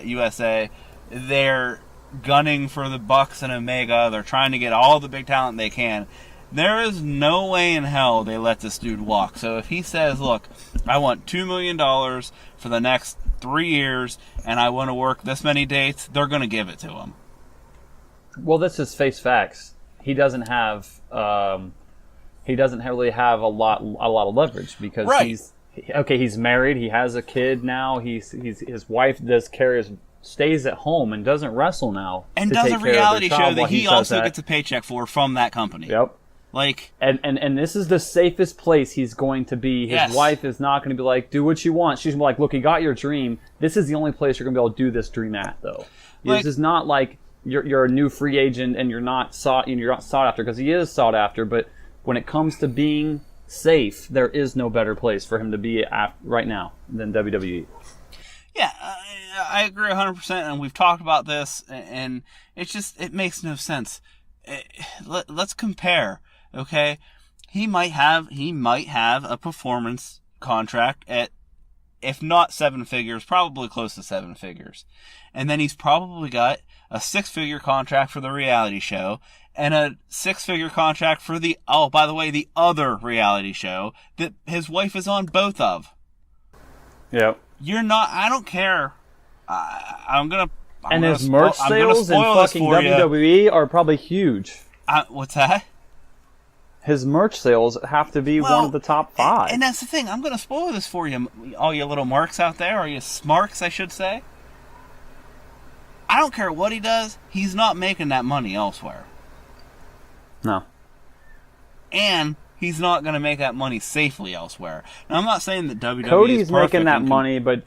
USA. They're gunning for the Bucks and Omega. They're trying to get all the big talent they can. There is no way in hell they let this dude walk. So if he says, look, I want $2 million for the next 3 years, and I want to work this many dates, they're going to give it to him. Well, let's just face facts. He doesn't have. He doesn't really have a lot of leverage because he's married. He has a kid now. His wife stays at home and doesn't wrestle now. And does a reality show that he also gets a paycheck for from that company. Yep. Like, and this is the safest place he's going to be. His wife is not going to be like, do what you want. She's like, look, you got your dream. This is the only place you're going to be able to do this dream at, though. This is not like you're a new free agent and you're not sought after, because he is sought after. But when it comes to being safe, there is no better place for him to be at right now than WWE. Yeah, I agree 100%, and we've talked about this, and it makes no sense. Let's compare, okay? He might have a performance contract at, if not 7 figures, probably close to 7 figures. And then he's probably got a 6-figure contract for the reality show, and a 6-figure contract for the other reality show that his wife is on both of. Yep. I don't care. His merch sales in fucking WWE are probably huge. What's that? His merch sales have to be one of the top 5. And that's the thing. I'm going to spoil this for you, all you little marks out there, or you smarks, I should say. I don't care what he does. He's not making that money elsewhere. No. And he's not going to make that money safely elsewhere. Now, I'm not saying that WWE Cody's is perfect making that money, but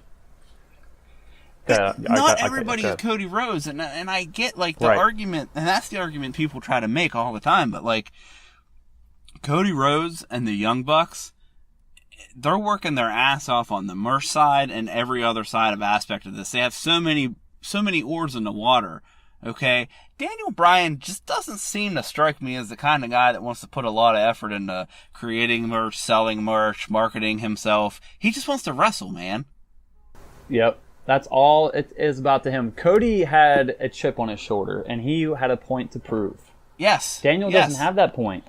Not everybody is Cody Rhodes, and I get like the argument, and that's the argument people try to make all the time. But like Cody Rhodes and the Young Bucks, they're working their ass off on the merch side and every other side of aspect of this. They have so many oars in the water. Okay, Daniel Bryan just doesn't seem to strike me as the kind of guy that wants to put a lot of effort into creating merch, selling merch, marketing himself. He just wants to wrestle, man. Yep. That's all it is about to him. Cody had a chip on his shoulder, and he had a point to prove. Yes. Daniel doesn't have that point.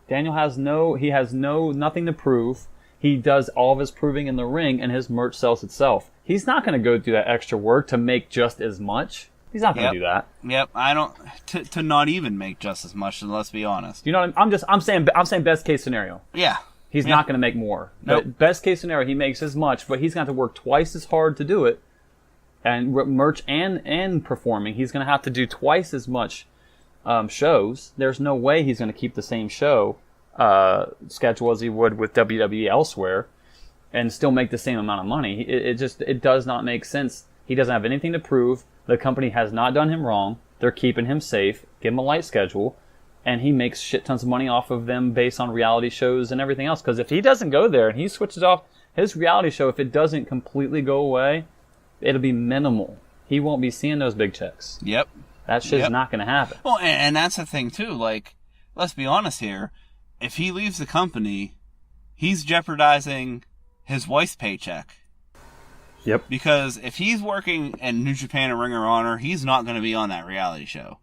Daniel has nothing to prove. He does all of his proving in the ring, and his merch sells itself. He's not going to go do that extra work to make just as much. He's not going to do that. Yep. I don't to not even make just as much. Let's be honest. You know what I'm saying best case scenario. Yeah. He's not going to make more. Nope. But best case scenario, he makes as much, but he's going to have to work twice as hard to do it. And merch and performing, he's going to have to do twice as much shows. There's no way he's going to keep the same show schedule as he would with WWE elsewhere and still make the same amount of money. It does not make sense. He doesn't have anything to prove. The company has not done him wrong. They're keeping him safe, give him a light schedule, and he makes shit tons of money off of them based on reality shows and everything else. Because if he doesn't go there and he switches off his reality show, if it doesn't completely go away, it'll be minimal. He won't be seeing those big checks. Yep. That shit's not going to happen. Well, and that's the thing, too. Like, let's be honest here. If he leaves the company, he's jeopardizing his wife's paycheck. Yep. Because if he's working in New Japan and Ring of Honor, he's not going to be on that reality show.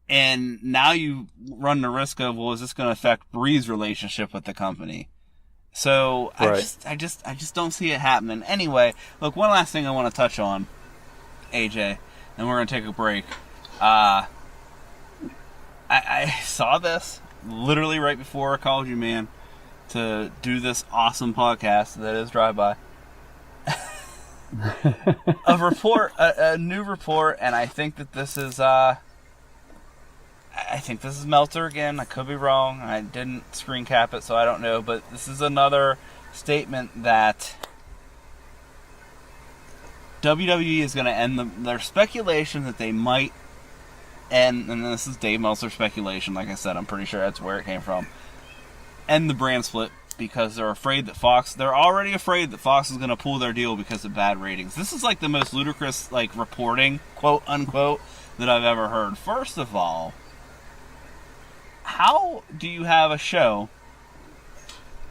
And now you run the risk of, well, is this going to affect Bree's relationship with the company? So right. I just don't see it happening. Anyway, look, one last thing I want to touch on, AJ, and we're going to take a break. I saw this literally right before I called you, man, to do this awesome podcast that is Drive By. A new report, and I think that this is Meltzer again. I could be wrong. I didn't screen cap it, so I don't know. But this is another statement that WWE is going to end their speculation that they might end, and this is Dave Meltzer's speculation. Like I said, I'm pretty sure that's where it came from. End the brand split because they're afraid that they're already afraid that Fox is going to pull their deal because of bad ratings. This is like the most ludicrous like reporting, quote unquote, that I've ever heard. First of all, how do you have a show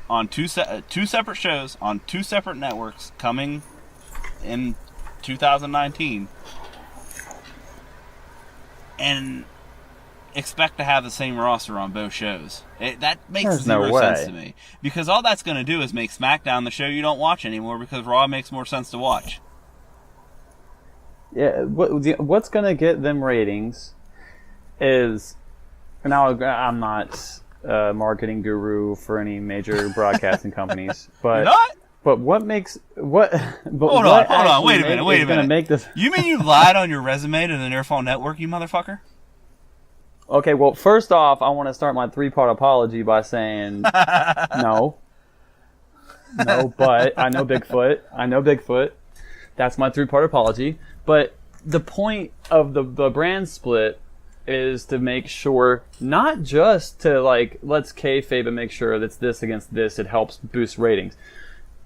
on two separate shows on two separate networks coming in 2019 and expect to have the same roster on both shows? That makes zero sense to me. Because all that's going to do is make SmackDown the show you don't watch anymore because Raw makes more sense to watch. Yeah, what's going to get them ratings is... Now, I'm not a marketing guru for any major broadcasting companies, but You're not? But what makes what? But hold on, wait a minute. Make this... You mean you lied on your resume to the Nearfall Network, you motherfucker? Okay, well, first off, I want to start my 3-part apology by saying no, but I know Bigfoot. That's my 3-part apology. But the point of the brand split is to make sure, not just to like, let's kayfabe and make sure that's this against this, it helps boost ratings.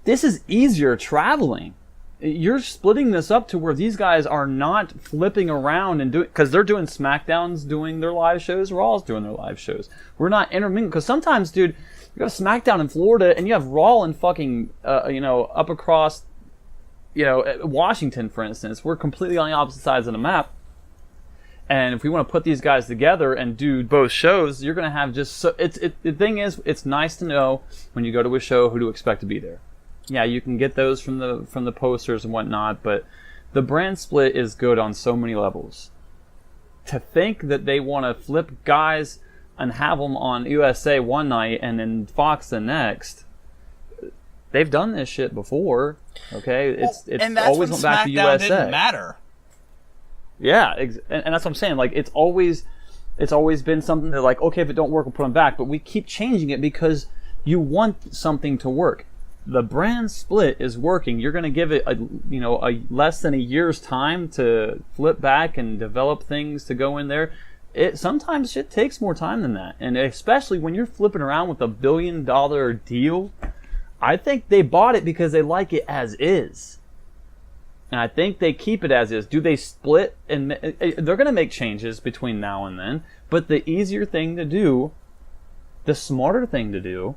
This is easier traveling. You're splitting this up to where these guys are not flipping around and doing, because they're doing SmackDown's doing their live shows, Raw's doing their live shows. We're not intermingling, because sometimes, dude, you got a SmackDown in Florida and you have Raw in fucking, up across, Washington, for instance. We're completely on the opposite sides of the map. And if we want to put these guys together and do both shows, you're going to have just so. The thing is, it's nice to know when you go to a show who to expect to be there. Yeah, you can get those from the posters and whatnot, but the brand split is good on so many levels. To think that they want to flip guys and have them on USA one night and then Fox the next, they've done this shit before. Okay, it's always went back to USA. Didn't matter. Yeah, and that's what I'm saying. Like, it's always been something that, like, okay, if it don't work, we'll put them back. But we keep changing it because you want something to work. the brand split is working, you're going to give it a less than a year's time to flip back and develop things to go in there. Sometimes shit takes more time than that, and especially when you're flipping around with $1 billion deal. I think they bought it because they like it as is, and I think they keep it as is. Do they split? And they're going to make changes between now and then, but the easier thing to do, the smarter thing to do,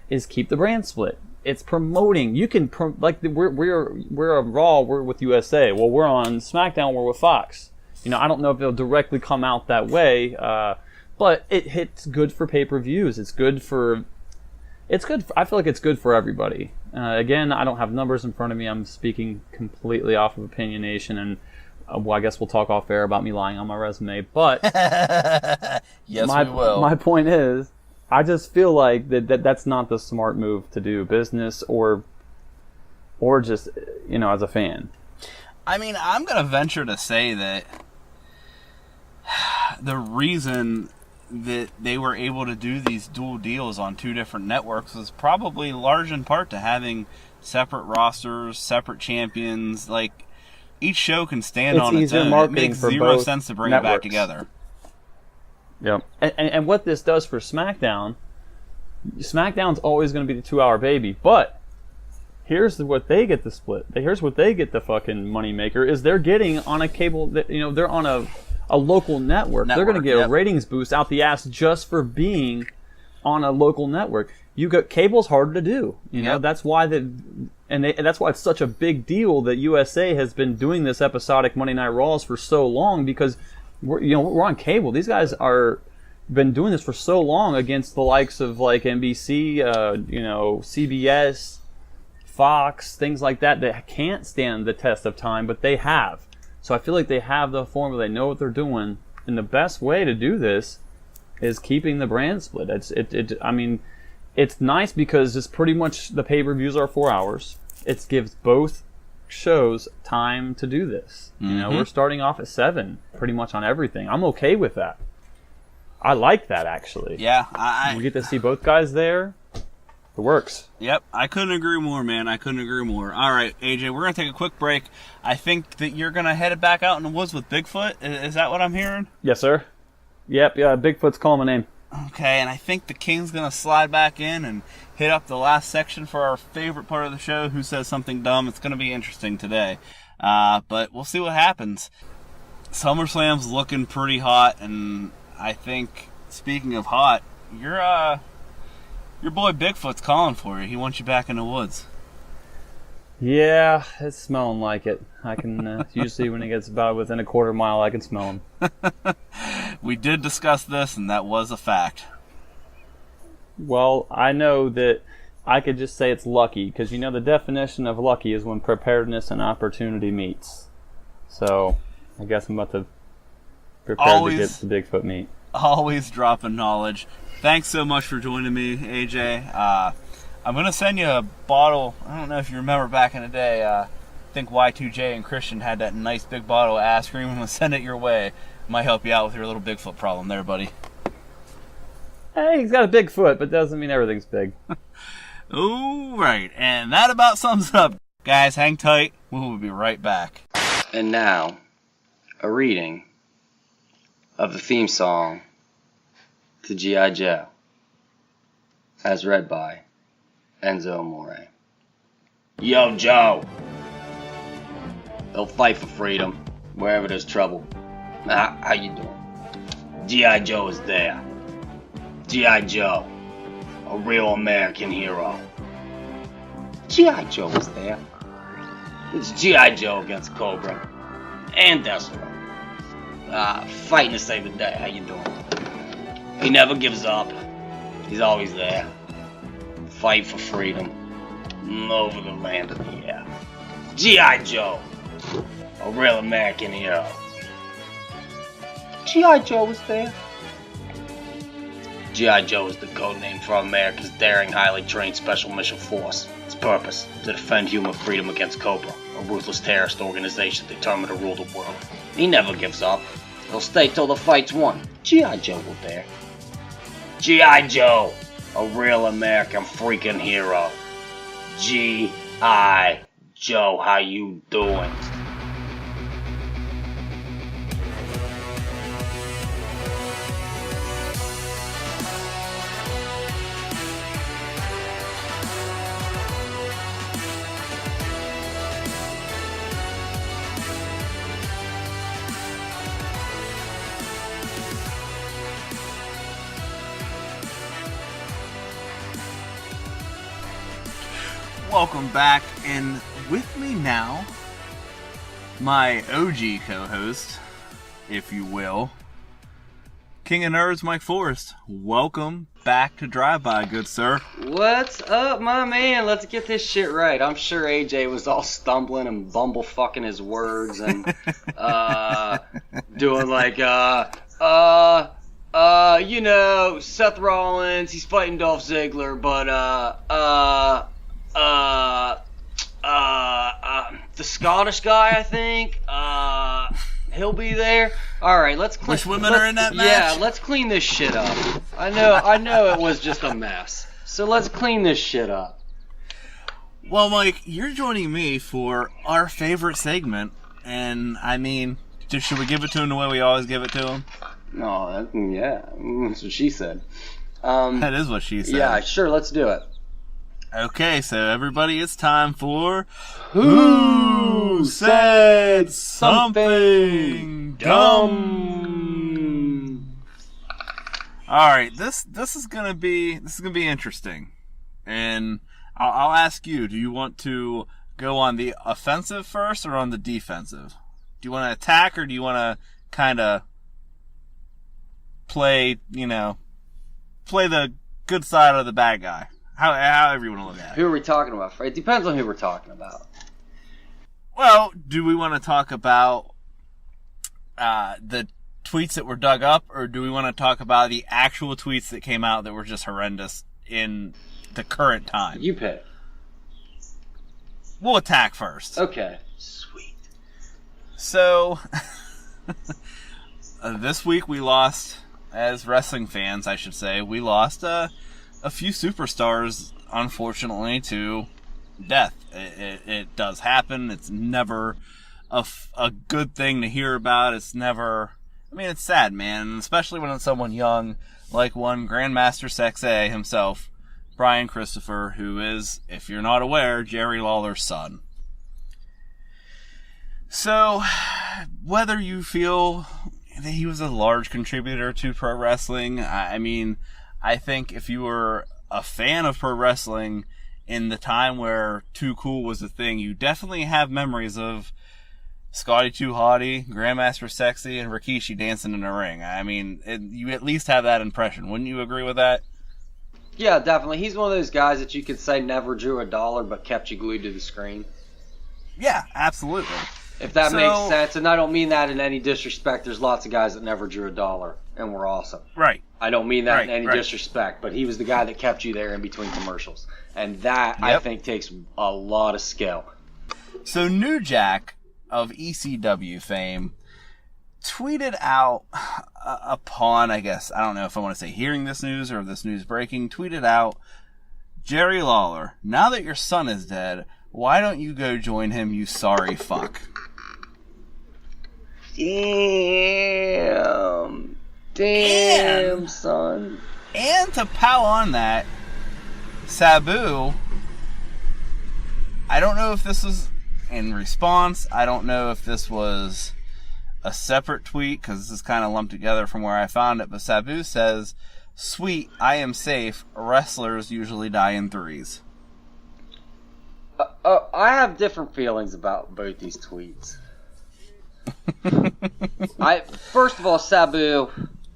is keep the brand split. It's promoting. You can we're a Raw, we're with USA. Well, we're on SmackDown, we're with Fox. I don't know if it'll directly come out that way, but it's good for pay-per-views. It's good for. I feel like it's good for everybody. Again, I don't have numbers in front of me. I'm speaking completely off of opinionation, and I guess we'll talk off air about me lying on my resume. But yes, we will. My point is, I just feel like that's not the smart move to do, business or just as a fan. I mean, I'm gonna venture to say that the reason that they were able to do these dual deals on two different networks was probably large in part to having separate rosters, separate champions. Like, each show can stand on its own. It makes zero sense to bring it back together. Yep. And what this does for SmackDown's always going to be the 2-hour baby, but here's what they get to split. Here's what they get the fucking moneymaker is they're getting on a cable, they're on a local network. They're going to get a ratings boost out the ass just for being on a local network. Cable's harder to do. That's why that's why it's such a big deal that USA has been doing this episodic Monday Night Raws for so long, because we're on cable. These guys been doing this for so long against the likes of like NBC, CBS, Fox, things like that can't stand the test of time, but they have. So I feel like they have the formula. They know what they're doing, and the best way to do this is keeping the brand split. It's nice because it's pretty much the pay-per-views are 4 hours. It gives both shows time to do this. We're starting off at 7 pretty much on everything. I'm okay with that. I like that, actually. Yeah, we get to see both guys there. It works. Yep, I couldn't agree more, man. I couldn't agree more. All right, AJ, we're going to take a quick break. I think that you're going to head back out in the woods with Bigfoot. Is that what I'm hearing? Yes, sir. Yep, yeah, Bigfoot's calling my name. Okay, and I think the King's going to slide back in and hit up the last section for our favorite part of the show, Who Says Something Dumb. It's going to be interesting today. But we'll see what happens. SummerSlam's looking pretty hot, and I think, speaking of hot, your boy Bigfoot's calling for you. He wants you back in the woods. Yeah, it's smelling like it. I can usually when it gets about within a quarter mile, I can smell him. We did discuss this, and that was a fact. Well, I know that I could just say it's lucky, because the definition of lucky is when preparedness and opportunity meets. So I guess I'm about to prepare to get the Bigfoot meet. Always dropping knowledge. Thanks so much for joining me, AJ. I'm going to send you a bottle. I don't know if you remember back in the day. I think Y2J and Christian had that nice big bottle of ice cream. I'm going to send it your way. Might help you out with your little Bigfoot problem there, buddy. Hey, he's got a big foot, but doesn't mean everything's big. All right, and that about sums it up. Guys, hang tight. We will be right back. And now, a reading of the theme song to G.I. Joe, as read by Enzo Amore. Yo, Joe! They'll fight for freedom wherever there's trouble. How you doing? G.I. Joe is there. G.I. Joe, a real American hero. G.I. Joe is there. It's G.I. Joe against Cobra and Destro. Fighting to save the day. How you doing? He never gives up. He's always there. Fight for freedom over the land of the air. G.I. Joe, a real American hero. G.I. Joe was there. G.I. Joe is the code name for America's daring, highly trained Special Mission Force. Its purpose, to defend human freedom against Cobra, a ruthless terrorist organization determined to rule the world. He never gives up. He'll stay till the fight's won. G.I. Joe will dare. G.I. Joe, a real American freaking hero. G.I. Joe, how you doing? Welcome back, and with me now, my OG co-host, if you will, King of Nerds, Mike Forrest. Welcome back to Drive By, good sir. What's up, my man? Let's get this shit right. I'm sure AJ was all stumbling and bumblefucking his words and doing like, you know, Seth Rollins, he's fighting Dolph Ziggler, but the Scottish guy, I think, he'll be there. All right, let's clean. Which women are in that match? Yeah, let's clean this shit up. I know it was just a mess. So let's clean this shit up. Well, Mike, you're joining me for our favorite segment, and I mean, should we give it to him the way we always give it to him? No, yeah, that's what she said. That is what she said. Yeah, sure, let's do it. Okay, so everybody, it's time for Who Said Something Dumb? All right, this is gonna be interesting, and I'll ask you: do you want to go on the offensive first or on the defensive? Do you want to attack or do you want to kind of play the good side of the bad guy? However you want to look at it. Who are we talking about? It depends on who we're talking about. Well, do we want to talk about the tweets that were dug up, or do we want to talk about the actual tweets that came out that were just horrendous in the current time? You pick. We'll attack first. Okay. Sweet. So, this week we lost, as wrestling fans, I should say, we lost a few superstars, unfortunately, to death. It does happen. It's never a good thing to hear about. It's never... I mean, it's sad, man, especially when it's someone young, like one Grandmaster Sexay himself, Brian Christopher, who is, if you're not aware, Jerry Lawler's son. So, whether you feel that he was a large contributor to pro wrestling, I mean... I think if you were a fan of pro wrestling in the time where Too Cool was a thing, you definitely have memories of Scotty 2 Hotty, Grandmaster Sexy, and Rikishi dancing in the ring. I mean, you at least have that impression. Wouldn't you agree with that? Yeah, definitely. He's one of those guys that you could say never drew a dollar but kept you glued to the screen. Yeah, absolutely. If that makes sense, and I don't mean that in any disrespect. There's lots of guys that never drew a dollar and were awesome. Right. I don't mean that in any disrespect, but he was the guy that kept you there in between commercials. And that, I think, takes a lot of skill. So New Jack of ECW fame tweeted out upon, I guess, I don't know if I want to say hearing this news or this news breaking, tweeted out, Jerry Lawler, now that your son is dead, why don't you go join him, you sorry fuck? Damn, son. And to pile on that, Sabu, I don't know if this was in response. I don't know if this was a separate tweet, because this is kind of lumped together from where I found it. But Sabu says, sweet, I am safe. Wrestlers usually die in threes. I have different feelings about both these tweets. First of all, Sabu,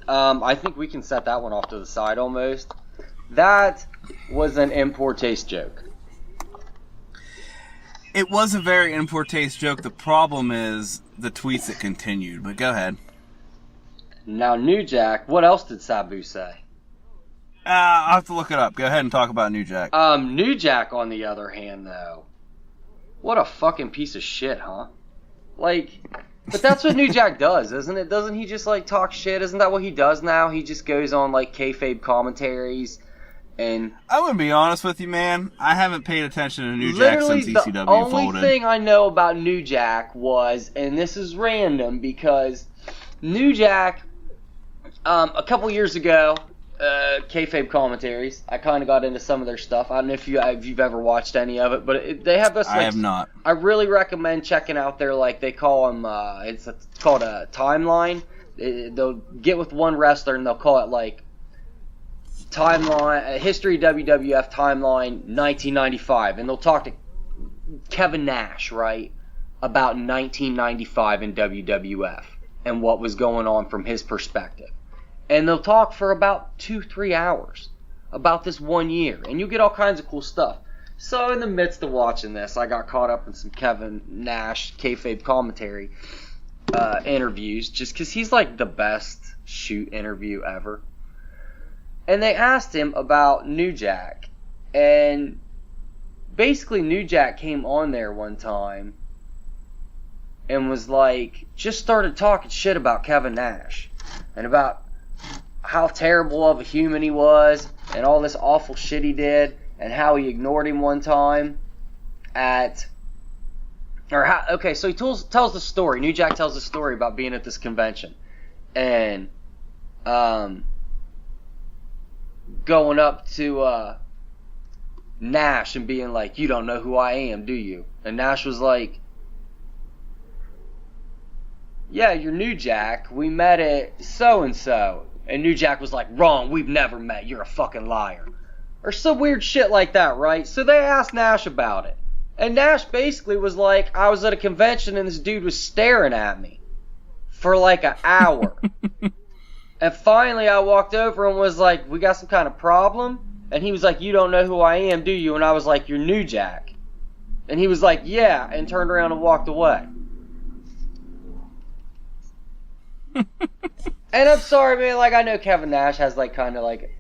I think we can set that one off to the side almost. That was an in poor taste joke. It was a very in poor taste joke. The problem is the tweets that continued, but go ahead. Now, New Jack, what else did Sabu say? I'll have to look it up. Go ahead and talk about New Jack. New Jack, on the other hand, though, what a fucking piece of shit, huh? Like, but that's what New Jack does, isn't it? Doesn't he just, like, talk shit? Isn't that what he does now? He just goes on, like, kayfabe commentaries And I'm going to be honest with you, man. I haven't paid attention to New Jack since ECW the only folded. thing I know about New Jack was, and this is random because New Jack, a couple years ago, kayfabe commentaries, I kind of got into some of their stuff. I don't know if you've ever watched any of it, but they have this. Like, I have not. I really recommend checking out their, like, they call them, it's called a timeline. They'll get with one wrestler and they'll call it, like, timeline, history WWF timeline 1995, and they'll talk to Kevin Nash, right, about 1995 in WWF and what was going on from his perspective. And they'll talk for about 2-3 hours about this 1 year, and you get all kinds of cool stuff. So in the midst of watching this, I got caught up in some Kevin Nash kayfabe commentary interviews, just because he's like the best shoot interview ever. And they asked him about New Jack, and basically New Jack came on there one time and was like, just started talking shit about Kevin Nash and about how terrible of a human he was and all this awful shit he did and how he ignored him one time so he tells the story. New Jack tells the story about being at this convention and going up to Nash and being like, you don't know who I am, do you? And Nash was like, yeah, you're New Jack. We met at so-and-so. And New Jack was like, wrong, we've never met. You're a fucking liar. Or some weird shit like that, right? So they asked Nash about it. And Nash basically was like, I was at a convention and this dude was staring at me for like an hour. And finally I walked over and was like, we got some kind of problem? And he was like, you don't know who I am, do you? And I was like, you're New Jack. And he was like, yeah, and turned around and walked away. And I'm sorry, man, like, I know Kevin Nash has, like, kind of, like,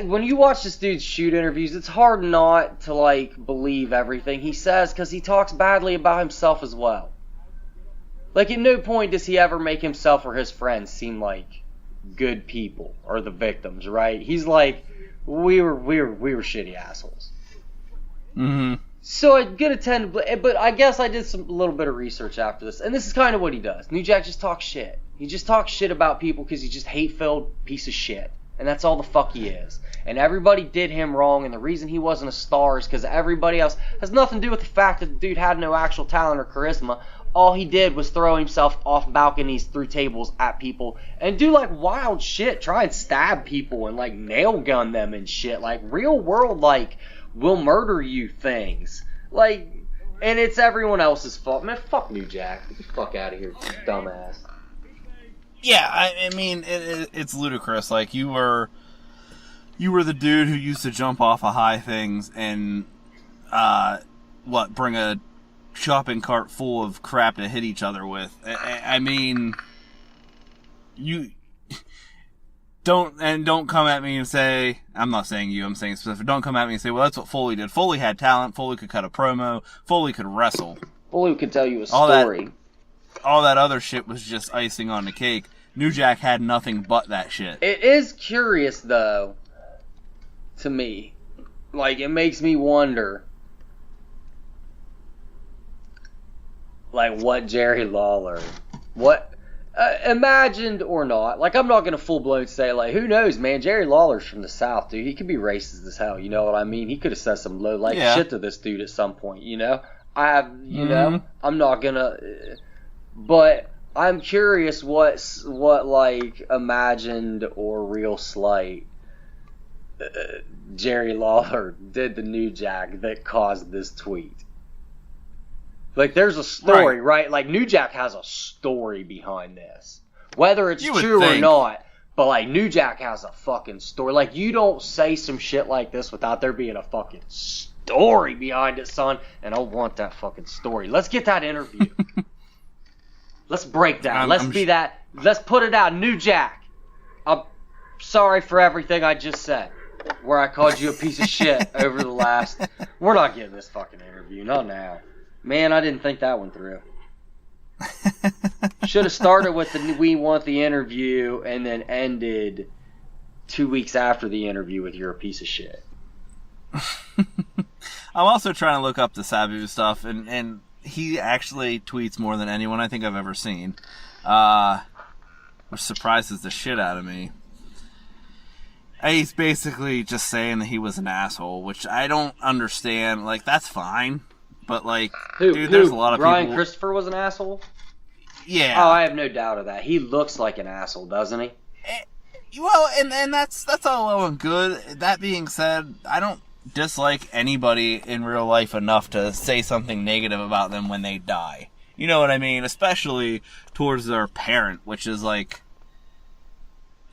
when you watch this dude's shoot interviews, it's hard not to, like, believe everything he says, because he talks badly about himself as well. Like, at no point does he ever make himself or his friends seem like good people, or the victims, right? He's like, we were shitty assholes. Mm-hmm. So I'm gonna tend to, but I guess I did a little bit of research after this, and this is kind of what he does. New Jack just talks shit. He just talks shit about people because he's just hate-filled piece of shit, and that's all the fuck he is. And everybody did him wrong, and the reason he wasn't a star is because everybody else has nothing to do with the fact that the dude had no actual talent or charisma. All he did was throw himself off balconies, through tables at people, and do like wild shit, try and stab people and like nail gun them and shit, like real world, like, we'll murder you things. Like, and it's everyone else's fault. Man, fuck New Jack. Get the fuck out of here, you dumbass. Yeah, I mean, it's ludicrous. Like, you were the dude who used to jump off of high things and, bring a shopping cart full of crap to hit each other with. I mean, you don't come at me and say, I'm not saying you, I'm saying specific, don't come at me and say, well, that's what Foley did. Foley had talent, Foley could cut a promo, Foley could wrestle. Foley could tell you a story. All that other shit was just icing on the cake. New Jack had nothing but that shit. It is curious, though, to me. Like, it makes me wonder, like, what Jerry Lawler, imagined or not, like, I'm not going to full-blown say, like, who knows, man, Jerry Lawler's from the South, dude. He could be racist as hell, you know what I mean? He could have said some low-life shit to this dude at some point, you know? know, I'm not going to, but I'm curious what like imagined or real slight Jerry Lawler did to New Jack that caused this tweet. Like, there's a story, right? Like, New Jack has a story behind this, whether it's true or not. But like, New Jack has a fucking story. Like, you don't say some shit like this without there being a fucking story behind it, son. And I want that fucking story. Let's get that interview. Let's break that. Let's put it out. New Jack, I'm sorry for everything I just said, where I called you a piece of shit over the last. We're not getting this fucking interview. Not now. Man, I didn't think that one through. Should have started with the we want the interview and then ended 2 weeks after the interview with "You're a piece of shit." I'm also trying to look up the Sabu stuff, and he actually tweets more than anyone I think I've ever seen, which surprises the shit out of me. He's basically just saying that he was an asshole, which I don't understand. Like, that's fine, but like, dude, there's a lot of Brian people. Christopher was an asshole? Yeah. Oh, I have no doubt of that. He looks like an asshole, doesn't he? Well, and that's all well and good. That being said, I don't dislike anybody in real life enough to say something negative about them when they die. You know what I mean? Especially towards their parent, which is like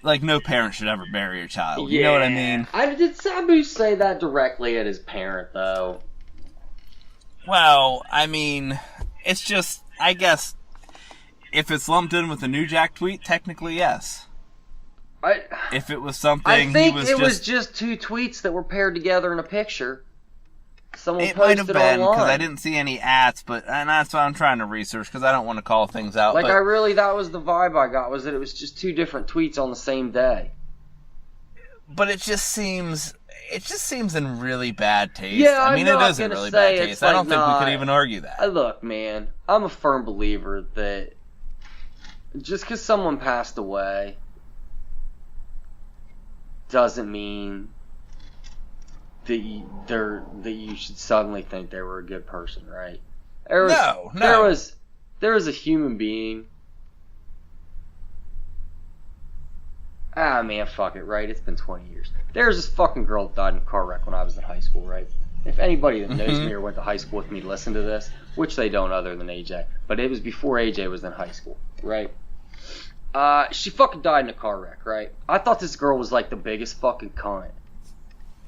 no parent should ever bury a child. You know what I mean? Did Sabu say that directly at his parent, though? Well, I mean, it's just, I guess, if it's lumped in with the New Jack tweet, technically yes. If it was something, I think it was just 2 tweets that were paired together in a picture. Someone it posted might have been, online. because I didn't see any ats, and that's why I'm trying to research, because I don't want to call things out. Like, that was the vibe I got, was that it was just 2 different tweets on the same day. But it just seems in really bad taste. Yeah, I mean, it is in really bad taste. I don't think we could even argue that. Look, man, I'm a firm believer that just because someone passed away doesn't mean that you should suddenly think they were a good person, right? There was a human being. Ah, man, fuck it, right? It's been 20 years. There's this fucking girl that died in a car wreck when I was in high school, right? If anybody that knows me or went to high school with me listen to this, which they don't other than AJ, but it was before AJ was in high school, right? She fucking died in a car wreck, right? I thought this girl was like the biggest fucking cunt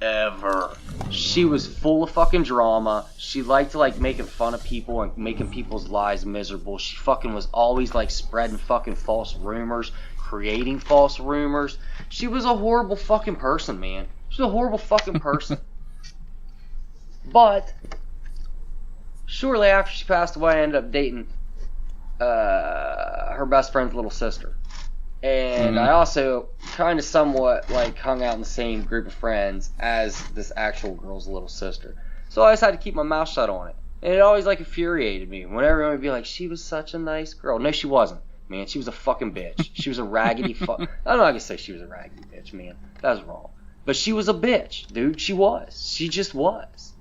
ever. She was full of fucking drama. She liked to like making fun of people and making people's lives miserable. She fucking was always like spreading fucking false rumors, creating false rumors. She was a horrible fucking person, man. She was a horrible fucking person. But shortly after she passed away, I ended up dating her best friend's little sister. And I also kind of somewhat like hung out in the same group of friends as this actual girl's little sister. So I just had to keep my mouth shut on it. And it always like infuriated me when everyone would be like, she was such a nice girl. No, she wasn't, man. She was a fucking bitch. She was a raggedy fuck. I'm not gonna say she was a raggedy bitch, man. That was wrong. But she was a bitch, dude. She was. She just was.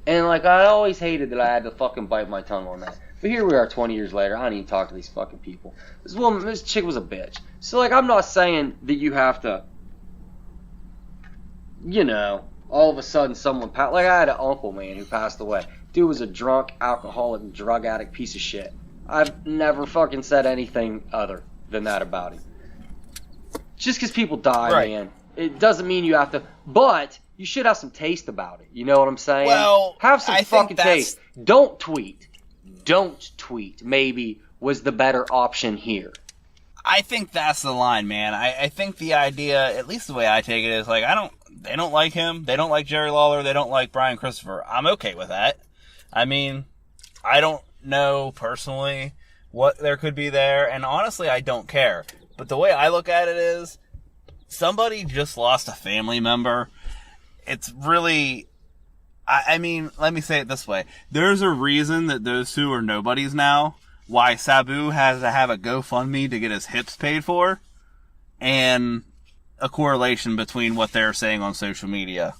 And like, I always hated that I had to fucking bite my tongue on that. But here we are 20 years later, I don't even talk to these fucking people. This chick was a bitch. So like, I'm not saying that you have to, you know, all of a sudden someone, like I had an uncle, man, who passed away. Dude was a drunk, alcoholic, drug addict piece of shit. I've never fucking said anything other than that about him. Just because people die, right, man, it doesn't mean you have to, but you should have some taste about it. You know what I'm saying? Well, have some fucking taste. Don't tweet. Maybe was the better option here. I think that's the line, man. I think the idea, at least the way I take it, is like, they don't like him, they don't like Jerry Lawler, they don't like Brian Christopher. I'm okay with that. I mean, I don't know personally what there could be there, and honestly, I don't care. But the way I look at it is, somebody just lost a family member. It's really, I mean, let me say it this way. There's a reason that those two are nobodies now. Why Sabu has to have a GoFundMe to get his hips paid for. And a correlation between what they're saying on social media.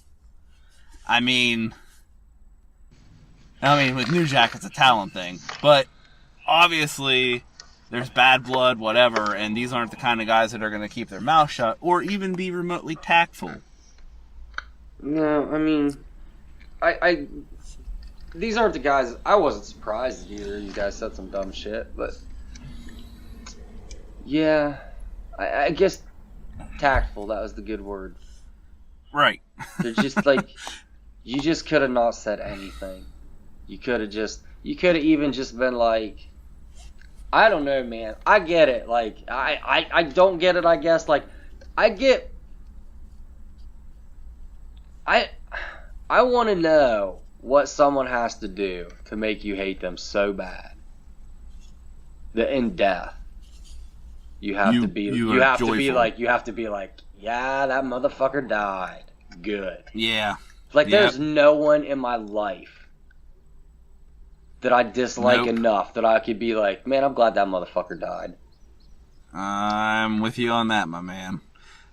I mean, with New Jack, it's a talent thing. But obviously, there's bad blood, whatever. And these aren't the kind of guys that are going to keep their mouth shut or even be remotely tactful. No, I mean, I these aren't the guys. I wasn't surprised that either of you guys said some dumb shit, but yeah, I guess tactful, that was the good word. Right. They're just like, you just could have not said anything. You could have even just been like, I don't know, man. I get it. Like, I don't get it, I guess. Like, I want to know what someone has to do to make you hate them so bad that in death you have to be like, Yeah, that motherfucker died. Good. Yeah. Like, Yep. there's no one in my life that I dislike Nope. enough that I could be like, man, I'm glad that motherfucker died. I'm with you on that, my man.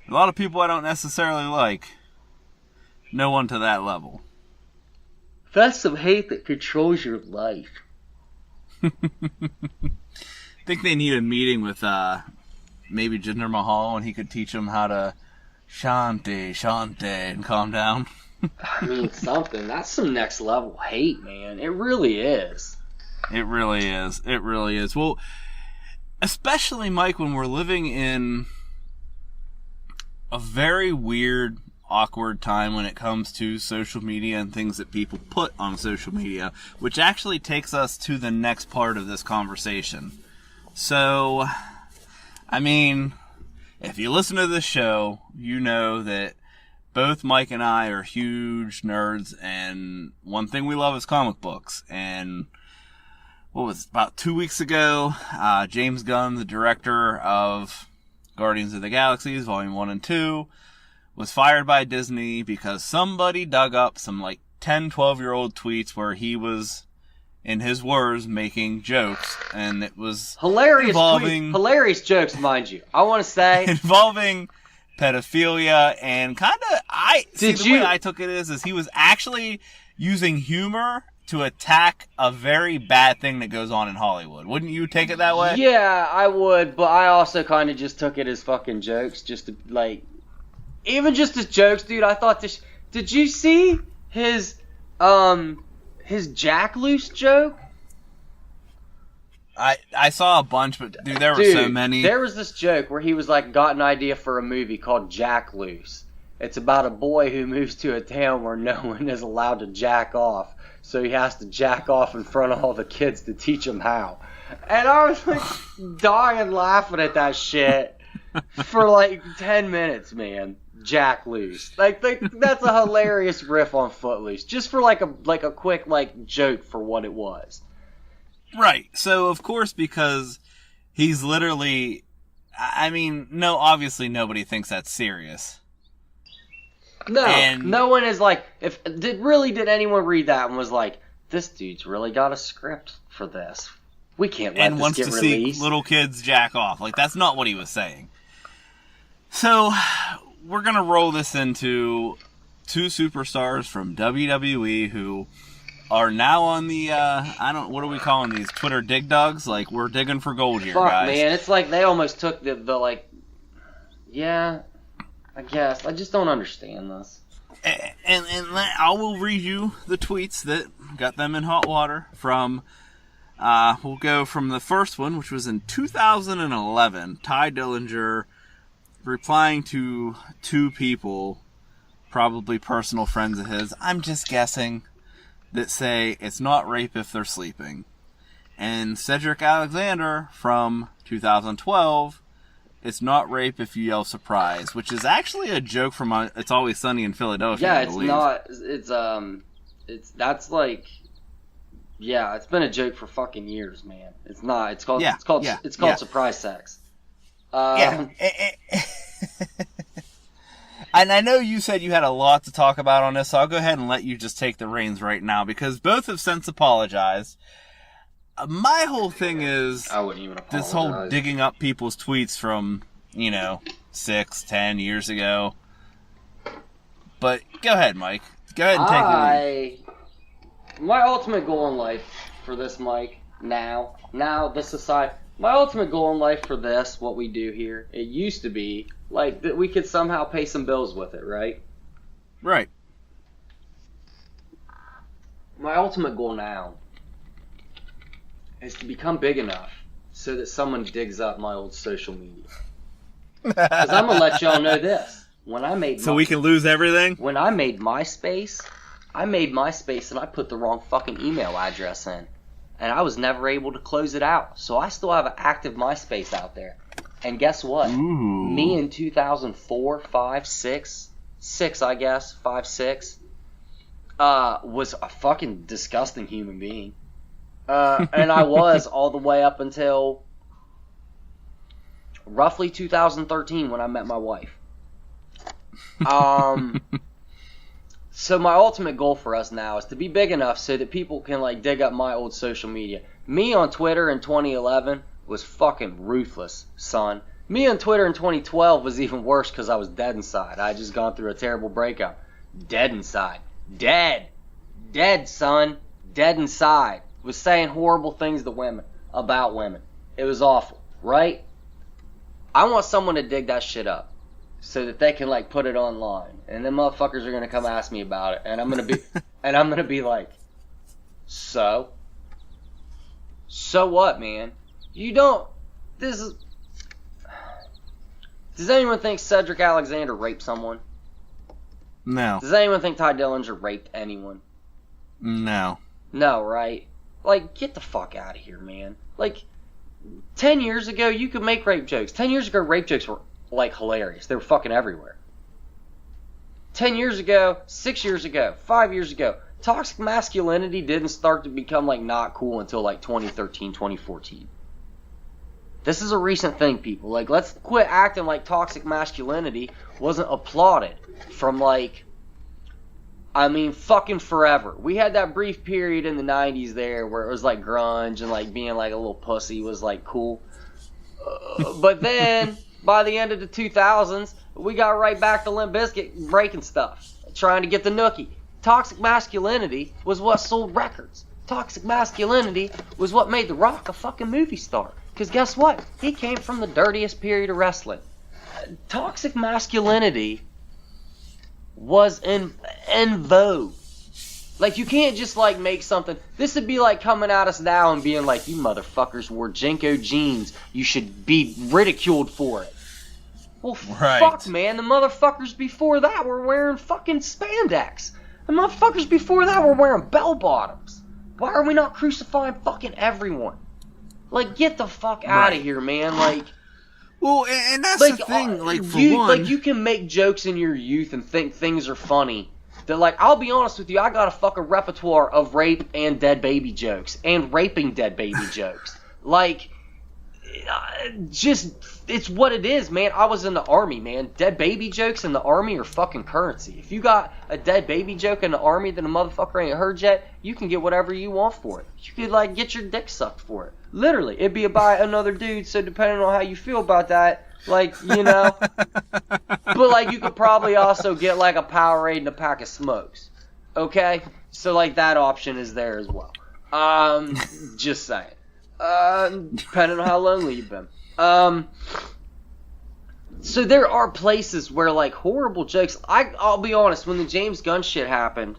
A lot of people I don't necessarily like. No one to that level. That's some hate that controls your life. I think they need a meeting with maybe Jinder Mahal, and he could teach them how to Shanti, and calm down. I mean, something. That's some next level hate, man. It really is. It really is. It really is. Well, especially, Mike, when we're living in a very weird, awkward time when it comes to social media and things that people put on social media, which actually takes us to the next part of this conversation. So, I mean, if you listen to this show, you know that both Mike and I are huge nerds, and one thing we love is comic books. And what was it, about 2 weeks ago, James Gunn, the director of Guardians of the Galaxy, Volume 1 and 2, was fired by Disney because somebody dug up some like 10, 12-year-old tweets where he was, in his words, making jokes, and it was hilarious jokes, mind you. I want to say involving pedophilia and kind of way I took it is he was actually using humor to attack a very bad thing that goes on in Hollywood. Wouldn't you take it that way? Yeah, I would, but I also kind of just took it as fucking jokes, just to like, even just as jokes, dude. I thought this. Did you see his Jack Loose joke? I saw a bunch, but dude, there were so many. There was this joke where he was like, got an idea for a movie called Jack Loose. It's about a boy who moves to a town where no one is allowed to jack off, so he has to jack off in front of all the kids to teach them how. And I was like dying laughing at that shit for like 10 minutes, man. Jack Loose. Like that's a hilarious riff on Footloose, just for like a quick like joke for what it was. Right. So, of course, because he's literally... I mean, no, obviously nobody thinks that's serious. No, no one is like... Did anyone read that and was like, this dude's really got a script for this. We can't let this get released. And wants to see little kids jack off. Like, that's not what he was saying. So, we're going to roll this into two superstars from WWE who are now on the, what are we calling these? Twitter dig dogs? Like, we're digging for gold here, guys. Man, it's like they almost took the like, yeah, I guess. I just don't understand this. And I will read you the tweets that got them in hot water from, we'll go from the first one, which was in 2011. Ty Dillinger replying to two people, probably personal friends of his, I'm just guessing, that say it's not rape if they're sleeping. And Cedric Alexander from 2012, it's not rape if you yell surprise, which is actually a joke from It's Always Sunny in Philadelphia. Yeah, I it's believe. not. That's like, yeah, it's been a joke for fucking years, man. It's not. It's called surprise sex. Yeah. And I know you said you had a lot to talk about on this, so I'll go ahead and let you just take the reins right now, because both have since apologized. My whole thing is I wouldn't even apologize. This whole digging up people's tweets from, 6, 10 years ago. But go ahead, Mike. Go ahead and take the lead. My ultimate goal in life for this, Mike, now this aside, my ultimate goal in life for this, what we do here, it used to be like that we could somehow pay some bills with it, right? Right. My ultimate goal now is to become big enough so that someone digs up my old social media. Because I'm going to let y'all know this. We can lose everything? When I made MySpace and I put the wrong fucking email address in. And I was never able to close it out. So I still have an active MySpace out there. And guess what? Ooh. Me in 2004, 5, 6, I guess, 5, 6, was a fucking disgusting human being. And I was all the way up until roughly 2013 when I met my wife. So my ultimate goal for us now is to be big enough so that people can like dig up my old social media. Me on Twitter in 2011 was fucking ruthless, son. Me on Twitter in 2012 was even worse because I was dead inside. I had just gone through a terrible breakup. Dead inside. Dead. Dead, son. Dead inside. Was saying horrible things to women. About women. It was awful, right? I want someone to dig that shit up so that they can like put it online, and then motherfuckers are gonna come ask me about it, and I'm gonna be like, so what, man? You don't. This is. Does anyone think Cedric Alexander raped someone? No. Does anyone think Ty Dillinger raped anyone? No. No, right? Like, get the fuck out of here, man. Like, 10 years ago, you could make rape jokes. 10 years ago, rape jokes were, like, hilarious. They were fucking everywhere. 10 years ago, 6 years ago, 5 years ago, toxic masculinity didn't start to become, like, not cool until, like, 2013, 2014. This is a recent thing, people. Like, let's quit acting like toxic masculinity wasn't applauded from, like, I mean, fucking forever. We had that brief period in the 90s there where it was like grunge and like being like a little pussy was like cool. But then, by the end of the 2000s, we got right back to Limp Bizkit breaking stuff, trying to get the nookie. Toxic masculinity was what sold records. Toxic masculinity was what made The Rock a fucking movie star. Because guess what? He came from the dirtiest period of wrestling. Toxic masculinity was in vogue. Like, you can't just, like, make something. This would be like coming at us now and being like, you motherfuckers wore Jenko jeans. You should be ridiculed for it. Well, right. Fuck, man. The motherfuckers before that were wearing fucking spandex. The motherfuckers before that were wearing bell bottoms. Why are we not crucifying fucking everyone? Like, get the fuck out of here, man. Like, well, and that's like, the thing. Like, for one, one, like, you can make jokes in your youth and think things are funny. That, like, I'll be honest with you, I got a fucking repertoire of rape and dead baby jokes and raping dead baby jokes. Like, just, it's what it is, man. I was in the army, man. Dead baby jokes in the army are fucking currency. If you got a dead baby joke in the army that a motherfucker ain't heard yet, you can get whatever you want for it. You could, like, get your dick sucked for it. Literally. It'd be by another dude, so depending on how you feel about that, like, you know. But, like, you could probably also get, like, a Powerade and a pack of smokes. Okay? So, like, that option is there as well. Just saying. Depending on how lonely you've been. So there are places where, like, horrible jokes. I'll be honest, when the James Gunn shit happened,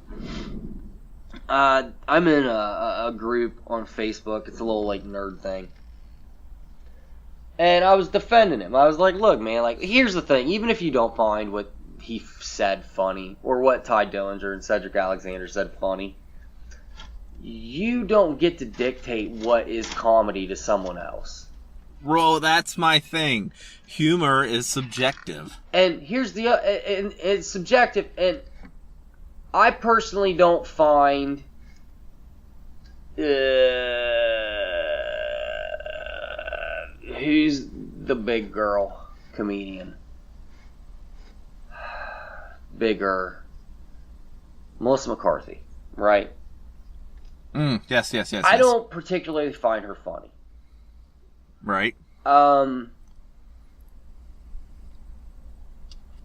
I'm in a group on Facebook. It's a little, like, nerd thing. And I was defending him. I was like, look, man, like, here's the thing. Even if you don't find what he said funny, or what Ty Dillinger and Cedric Alexander said funny, you don't get to dictate what is comedy to someone else. bro, that's my thing. Humor is subjective. And here's the and it's subjective, and I personally don't find who's the big girl comedian? Bigger. Melissa McCarthy, right? Yes. I don't particularly find her funny. Right.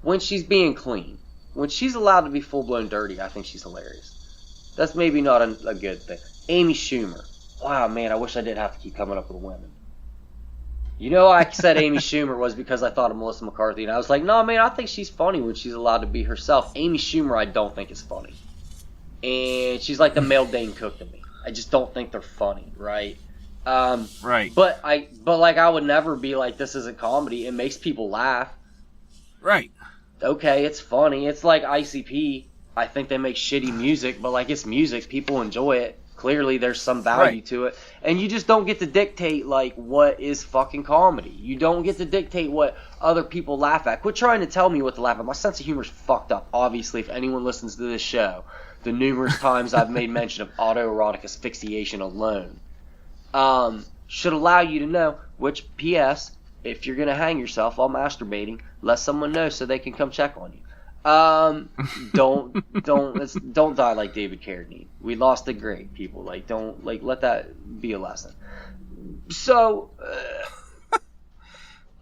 When she's being clean. When she's allowed to be full-blown dirty, I think she's hilarious. That's maybe not a good thing. Amy Schumer. Wow, man, I wish I didn't have to keep coming up with women. You know, I said Amy Schumer was because I thought of Melissa McCarthy, and I was like, no, man, I think she's funny when she's allowed to be herself. Amy Schumer, I don't think is funny. And she's like the male Dane Cook to me. I just don't think they're funny, right? Right. But I would never be like, this isn't comedy. It makes people laugh. Right. Okay, it's funny. It's like ICP. I think they make shitty music, but like it's music. People enjoy it. Clearly, there's some value to it. And you just don't get to dictate, like, what is fucking comedy. You don't get to dictate what other people laugh at. Quit trying to tell me what to laugh at. My sense of humor is fucked up. Obviously, if anyone listens to this show, the numerous times I've made mention of autoerotic asphyxiation alone should allow you to know, which, P.S., if you're going to hang yourself while masturbating, let someone know so they can come check on you. Don't die like David Carradine. We lost a great people. Like, don't let that be a lesson. So,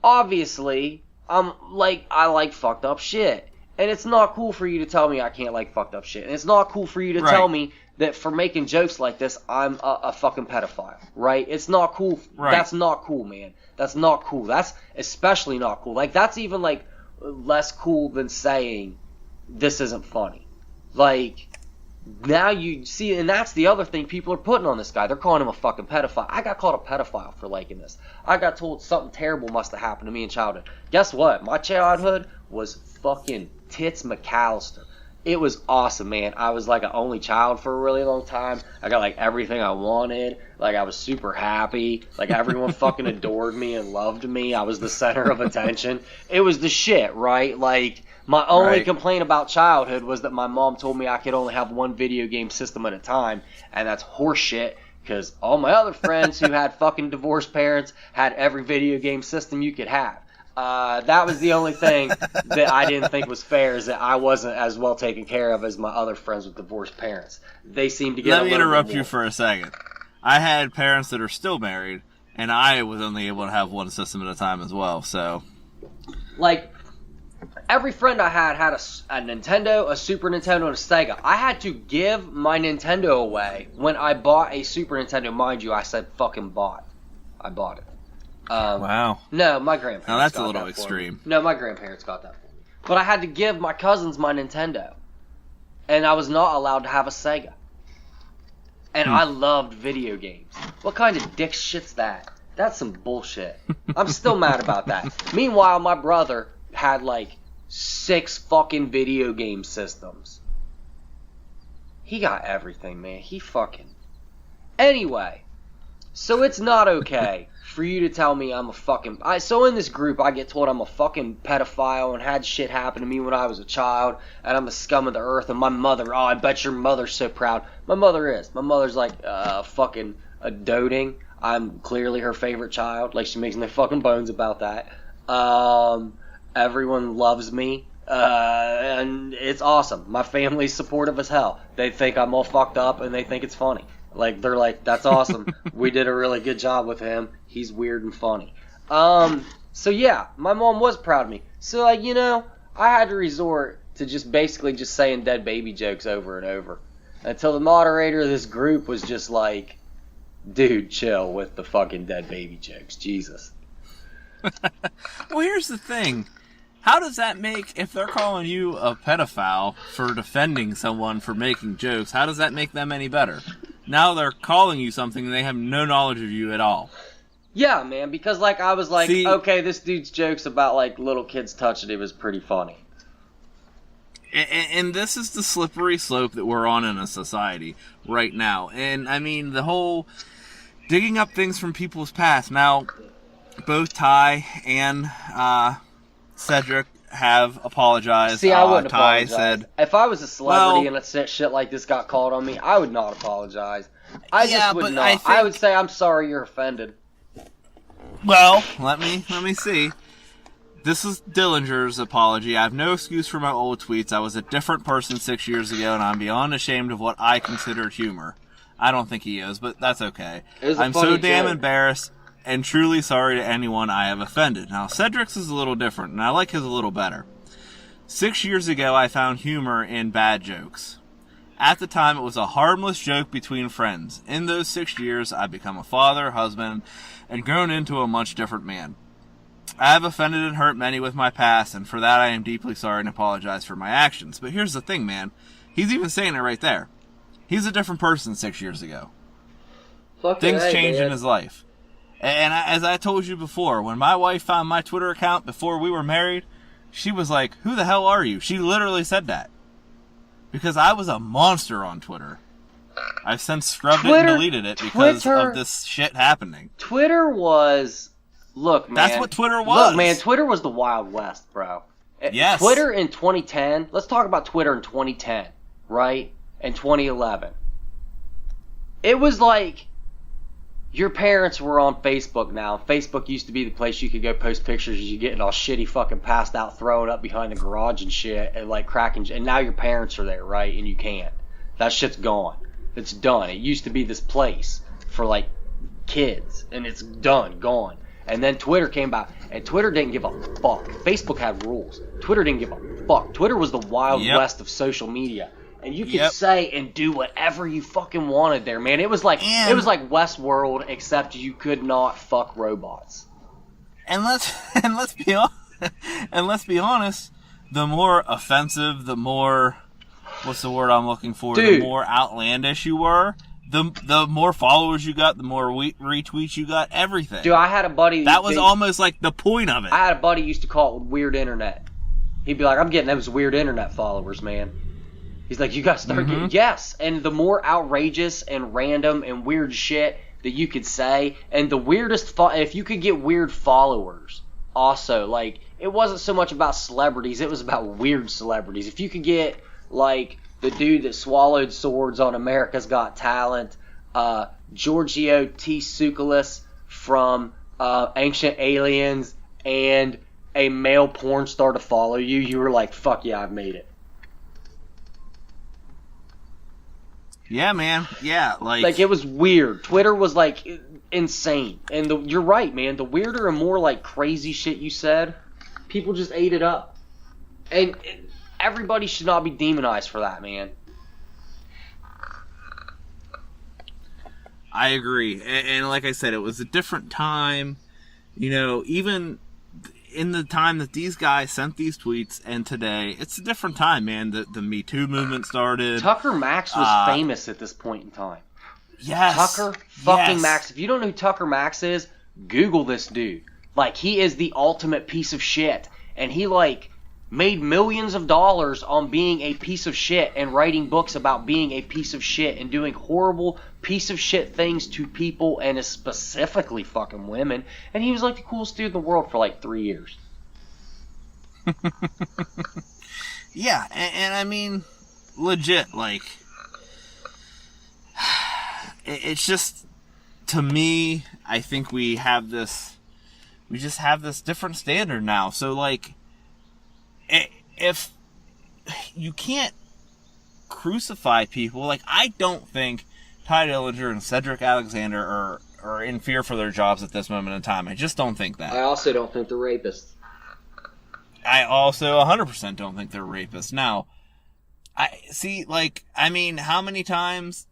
obviously, I like fucked up shit. And it's not cool for you to tell me I can't like fucked up shit. And it's not cool for you to tell me that for making jokes like this, I'm a fucking pedophile, right? It's not cool. Right. That's not cool, man. That's not cool. That's especially not cool. Like, that's even, like, less cool than saying this isn't funny. Like, now you see, and that's the other thing people are putting on this guy. They're calling him a fucking pedophile. I got called a pedophile for liking this. I got told something terrible must have happened to me in childhood. Guess what? My childhood was fucking tits McAllister. It was awesome, man. I was like an only child for a really long time. I got like everything I wanted. Like, I was super happy. Like, everyone fucking adored me and loved me. I was the center of attention. It was the shit, right? Like, my only complaint about childhood was that my mom told me I could only have one video game system at a time, and that's horseshit, because all my other friends who had fucking divorced parents had every video game system you could have. That was the only thing that I didn't think was fair, is that I wasn't as well taken care of as my other friends with divorced parents. They seemed to get Let me interrupt you for a second. I had parents that are still married, and I was only able to have one system at a time as well, so... Like, every friend I had a Nintendo, a Super Nintendo, and a Sega. I had to give my Nintendo away when I bought a Super Nintendo. Mind you, I said fucking bought. I bought it. Wow. No, my grandparents. Now that's a little extreme. No, my grandparents got that for me. But I had to give my cousins my Nintendo. And I was not allowed to have a Sega. And I loved video games. What kind of dick shit's that? That's some bullshit. I'm still mad about that. Meanwhile, my brother had like 6 fucking video game systems. He got everything, man. He fucking... Anyway, so it's not okay for you to tell me I'm a fucking... So in this group, I get told I'm a fucking pedophile and had shit happen to me when I was a child, and I'm the scum of the earth, and my mother, I bet your mother's so proud. My mother is. My mother's like fucking a doting. I'm clearly her favorite child. Like, she makes no fucking bones about that. Everyone loves me. And it's awesome. My family's supportive as hell. They think I'm all fucked up, and they think it's funny. Like, they're like, that's awesome. We did a really good job with him. He's weird and funny. So yeah, my mom was proud of me. So, like, you know, I had to resort to just basically just saying dead baby jokes over and over. Until the moderator of this group was just like, dude, chill with the fucking dead baby jokes. Jesus. Well, here's the thing. How does that make, if they're calling you a pedophile for defending someone for making jokes, how does that make them any better? Now they're calling you something and they have no knowledge of you at all. Yeah, man, because, like, I was like, okay, this dude's jokes about, like, little kids touching him is pretty funny. And this is the slippery slope that we're on in a society right now. And, I mean, the whole digging up things from people's past. Now, both Ty and Cedric have apologized. See, I wouldn't Ty apologize. said, if I was a celebrity and a shit like this got called on me, I would not apologize. I just would not. I would say, I'm sorry you're offended. Well, let me see. This is Dillinger's apology. I have no excuse for my old tweets. I was a different person 6 years ago, and I'm beyond ashamed of what I considered humor. I don't think he is, but that's okay. I'm so damn embarrassed and truly sorry to anyone I have offended. Now, Cedric's is a little different, and I like his a little better. 6 years ago, I found humor in bad jokes. At the time, it was a harmless joke between friends. In those 6 years, I've become a father, husband, and grown into a much different man. I have offended and hurt many with my past, and for that I am deeply sorry and apologize for my actions. But here's the thing, man. He's even saying it right there. He's a different person 6 years ago. Things change in his life. And as I told you before, when my wife found my Twitter account before we were married, she was like, who the hell are you? She literally said that. Because I was a monster on Twitter. I've since scrubbed it and deleted it because of this shit happening. Twitter was... Look, man. That's what Twitter was. Look, man, Twitter was the Wild West, bro. Yes. Twitter in 2010. Let's talk about Twitter in 2010, right? In 2011. It was like your parents were on Facebook now. Facebook used to be the place you could go post pictures of you getting all shitty fucking passed out, throwing up behind the garage and shit, and like cracking. And now your parents are there, right? And you can't. That shit's gone. It's done. It used to be this place for like kids, and it's done, gone. And then Twitter came out, and Twitter didn't give a fuck. Facebook had rules. Twitter didn't give a fuck. Twitter was the wild west of social media. And you could say and do whatever you fucking wanted there, man. It was like Westworld, except you could not fuck robots. And let's be honest, the more offensive, the more, what's the word I'm looking for? Dude. The more outlandish you were, the more followers you got, the more retweets you got, everything. Dude, I had a buddy that was almost like the point of it. I had a buddy used to call it weird internet. He'd be like, I'm getting those weird internet followers, man. He's like, you guys start getting... Yes, and the more outrageous and random and weird shit that you could say, and the weirdest... if you could get weird followers, also, like, it wasn't so much about celebrities, it was about weird celebrities. If you could get, like, the dude that swallowed swords on America's Got Talent, Giorgio T. Tsoukalos from Ancient Aliens, and a male porn star to follow you, you were like, fuck yeah, I've made it. Yeah, man. Yeah, like it was weird. Twitter was like insane, and you're right, man. The weirder and more like crazy shit you said, people just ate it up, and everybody should not be demonized for that, man. I agree, and like I said, it was a different time. You know, even in the time that these guys sent these tweets and today, it's a different time, man. The Me Too movement started. Tucker Max was famous at this point in time. Yes. Tucker fucking Max. If you don't know who Tucker Max is, Google this dude. Like, he is the ultimate piece of shit. And he, like, made millions of dollars on being a piece of shit and writing books about being a piece of shit and doing horrible piece of shit things to people and specifically fucking women. And he was like the coolest dude in the world for like 3 years. Yeah, and I mean, legit, like, it's just, to me, I think we just have this different standard now. So, like, if you can't crucify people, like, I don't think Ty Dillinger and Cedric Alexander are in fear for their jobs at this moment in time. I just don't think that. I also don't think they're rapists. I also 100% don't think they're rapists. Now, how many times,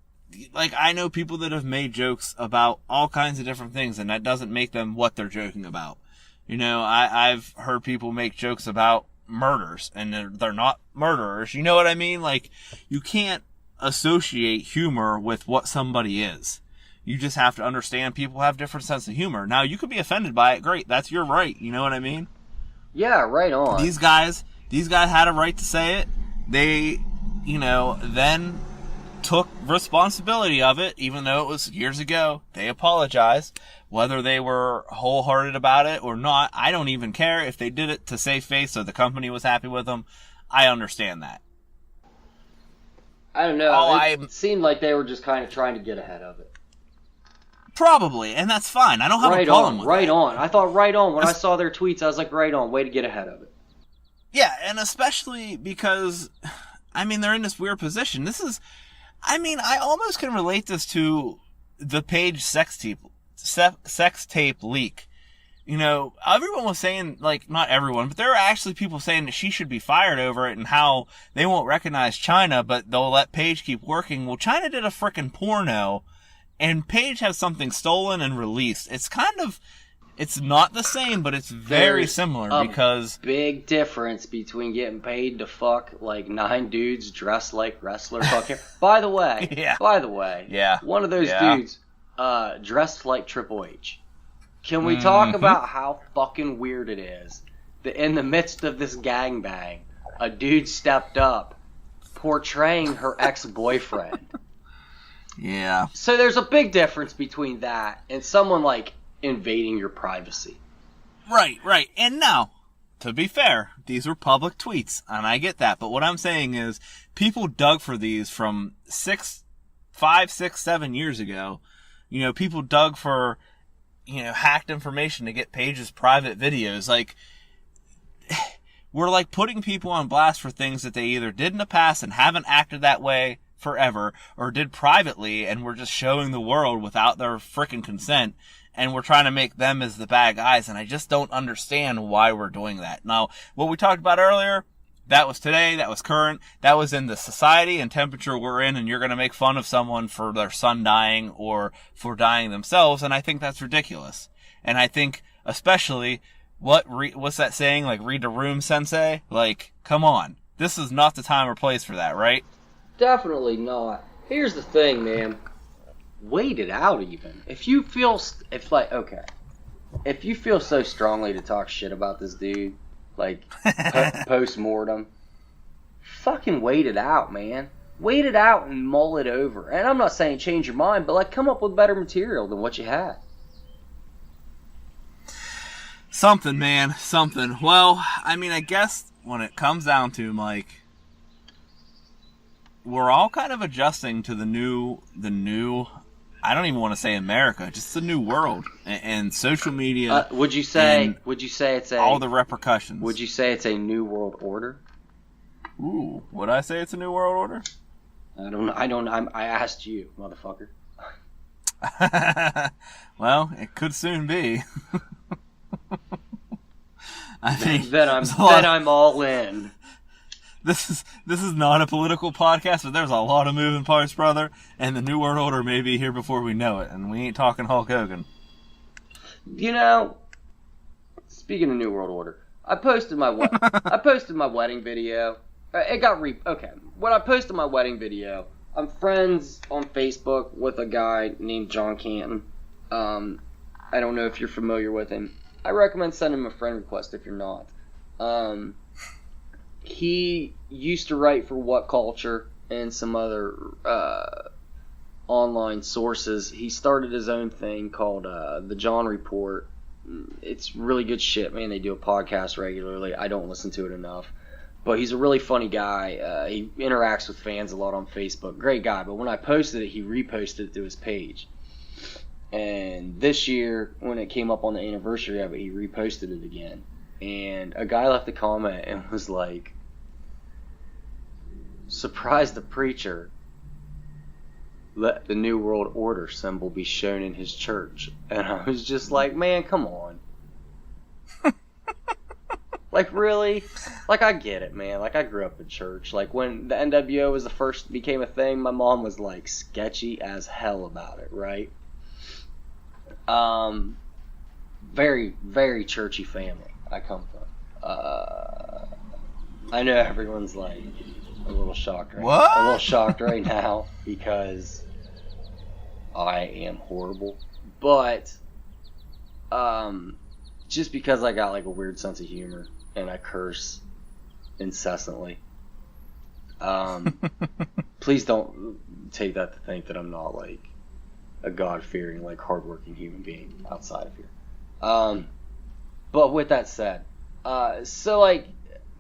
like, I know people that have made jokes about all kinds of different things, and that doesn't make them what they're joking about. You know, I've heard people make jokes about murders, and they're not murderers. You know what I mean? Like, you can't associate humor with what somebody is. You just have to understand people have different sense of humor. Now, you could be offended by it. Great. That's your right. You know what I mean? Yeah, right on. These guys had a right to say it. They, then took responsibility of it, even though it was years ago. They apologized. Whether they were wholehearted about it or not, I don't even care. If they did it to save face so the company was happy with them, I understand that. I don't know. It seemed like they were just kind of trying to get ahead of it. Probably, and that's fine. I don't have a problem with that. Right on. I thought right on. When I saw their tweets, I was like, right on. Way to get ahead of it. Yeah, and especially because, they're in this weird position. I almost can relate this to the Paige sex tape leak. Everyone was saying, like, not everyone, but there are actually people saying that she should be fired over it and how they won't recognize China, but they'll let Paige keep working. Well, China did a frickin' porno, and Paige has something stolen and released. It's not the same, but it's very similar because... big difference between getting paid to fuck, like, 9 dudes dressed like wrestler fucking... By the way, one of those dudes dressed like Triple H. Can we talk about how fucking weird it is that in the midst of this gangbang, a dude stepped up portraying her ex-boyfriend? Yeah. So there's a big difference between that and someone, like, invading your privacy. Right. And now, to be fair, these were public tweets, and I get that. But what I'm saying is, people dug for these from 5, 6, 7 years ago. You know, people dug for, you know, hacked information to get Paige's private videos. Like, we're like putting people on blast for things that they either did in the past and haven't acted that way forever, or did privately, and we're just showing the world without their freaking consent, and we're trying to make them as the bad guys, and I just don't understand why we're doing that. Now, what we talked about earlier, that was today, that was current, that was in the society and temperature we're in, and you're going to make fun of someone for their son dying or for dying themselves, and I think that's ridiculous. And I think, especially, what's that saying, like, read the room, sensei? Like, come on. This is not the time or place for that, right? Definitely not. Here's the thing, man. Wait it out even. If you feel so strongly to talk shit about this dude, like, post-mortem, fucking wait it out, man. Wait it out and mull it over. And I'm not saying change your mind, but, like, come up with better material than what you had. Something, man. Something. Well, I mean, I guess when it comes down to, Mike, we're all kind of adjusting to the new, I don't even want to say America, just the new world and social media. Would you say it's all the repercussions? Would you say it's a new world order? Ooh, would I say it's a new world order? I asked you, motherfucker. Well, it could soon be. I think then I'm all in. This is not a political podcast, but there's a lot of moving parts, brother, and the New World Order may be here before we know it, and we ain't talking Hulk Hogan. You know, speaking of New World Order, I posted my wedding video. When I posted my wedding video, I'm friends on Facebook with a guy named John Canton. I don't know if you're familiar with him. I recommend sending him a friend request if you're not. He used to write for What Culture and some other online sources. He started his own thing called The John Report. It's really good shit, man. They do a podcast regularly. I don't listen to it enough. But he's a really funny guy. He interacts with fans a lot on Facebook. Great guy. But when I posted it, he reposted it to his page. And this year, when it came up on the anniversary of it, he reposted it again. And a guy left a comment and was like, "Surprise the preacher. Let the New World Order symbol be shown in his church." And I was just like, man, come on. Like, really? Like, I get it, man. Like, I grew up in church. Like, when the NWO was the first became a thing, my mom was, like, sketchy as hell about it, right? Very, very churchy family I come from. I know everyone's, like, a little shocked right now because I am horrible. But, just because I got, like, a weird sense of humor and I curse incessantly, please don't take that to think that I'm not, like, a God-fearing, like, hardworking human being outside of here. But with that said, so, like,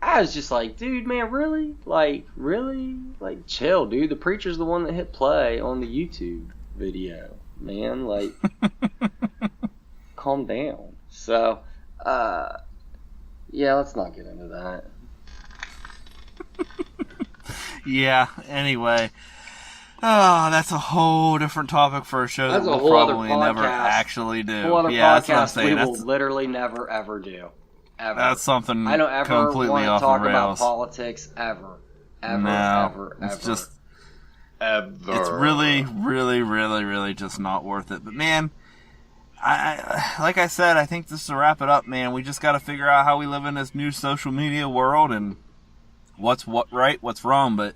I was just like, dude, man, really? Like, really? Like, chill, dude. The preacher's the one that hit play on the YouTube video, man. Like, calm down. So, yeah, let's not get into that. Yeah, anyway. Oh, that's a whole different topic for a show that we'll probably never actually do. Yeah, that's what I'm saying. We will literally never, ever do. Ever. That's something I don't ever completely want to talk off the rails. about politics ever. Ever, no, ever, it's ever. Just, ever. It's really, really, really, really just not worth it. But man, I like I said, I think just to wrap it up, man, we just got to figure out how we live in this new social media world and what's right, what's wrong. But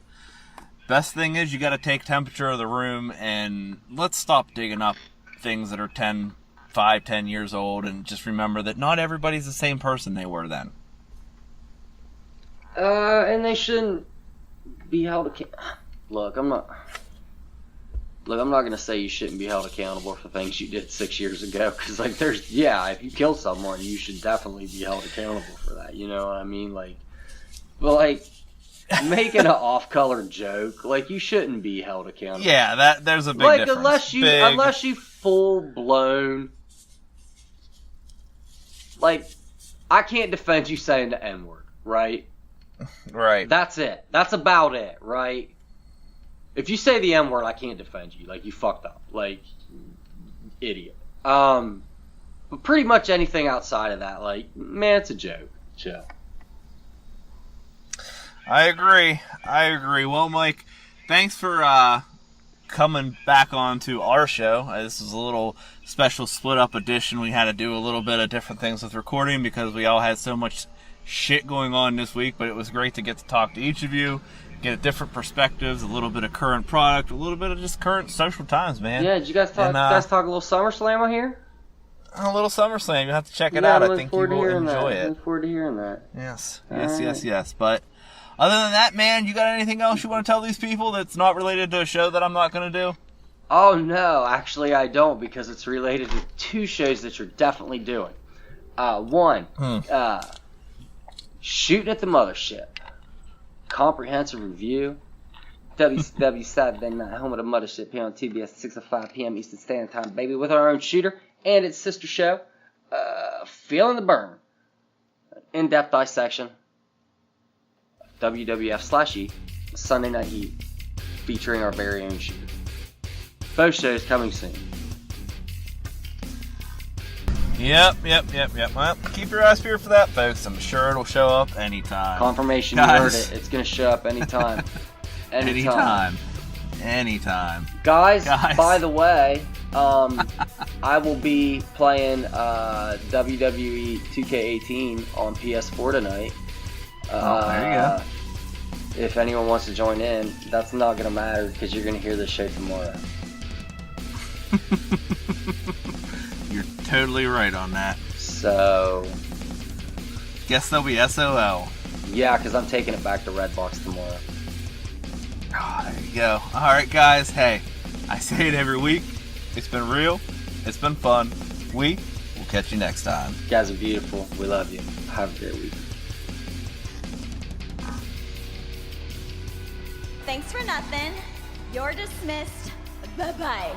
best thing is you got to take temperature of the room and let's stop digging up things that are 5-10 years old and just remember that not everybody's the same person they were then. And they shouldn't be held accountable. Look, I'm not going to say you shouldn't be held accountable for things you did 6 years ago, because, like, if you kill someone, you should definitely be held accountable for that, you know what I mean? Like, but, like, making an off-color joke, like, you shouldn't be held accountable. Yeah, there's a big like, difference. unless you full-blown, like, I can't defend you saying the N-word, right? Right. That's it. That's about it, right? If you say the N-word, I can't defend you. Like, you fucked up. Like, idiot. But pretty much anything outside of that, like, man, it's a joke. Chill. I agree. Well, Mike, thanks for coming back on to our show. This is a little special split-up edition. We had to do a little bit of different things with recording because we all had so much shit going on this week, but it was great to get to talk to each of you, get different perspectives, a little bit of current product, a little bit of just current social times, man. Yeah, did you guys talk a little SummerSlam on here? A little SummerSlam. You'll have to check it out. I think you will enjoy it. Look forward to hearing that. Yes. But other than that, man, you got anything else you want to tell these people that's not related to a show that I'm not going to do? Oh, no. Actually, I don't, because it's related to 2 shows that you're definitely doing. One, Shooting at the Mothership. Comprehensive review. WCW Saturday Night, home of the Mothership, here on TBS at 6:05 p.m. Eastern Standard Time, baby, with our own shooter and its sister show, Feeling the Burn. In-depth dissection. WWF/E, Sunday Night Heat, featuring our very own shooter. Both shows coming soon. Yep. Well, keep your eyes peeled for that, folks. I'm sure it'll show up anytime. Confirmation, you heard it. It's going to show up anytime. Anytime. Guys, by the way, I will be playing WWE 2K18 on PS4 tonight. There you go. If anyone wants to join in, that's not going to matter because you're going to hear this show tomorrow. You're totally right on that. So, guess there'll be SOL. Yeah, because I'm taking it back to Redbox tomorrow. Oh, there you go. Alright, guys. Hey, I say it every week. It's been real. It's been fun. We will catch you next time. You guys are beautiful. We love you. Have a great week. Thanks for nothing. You're dismissed. Bye-bye.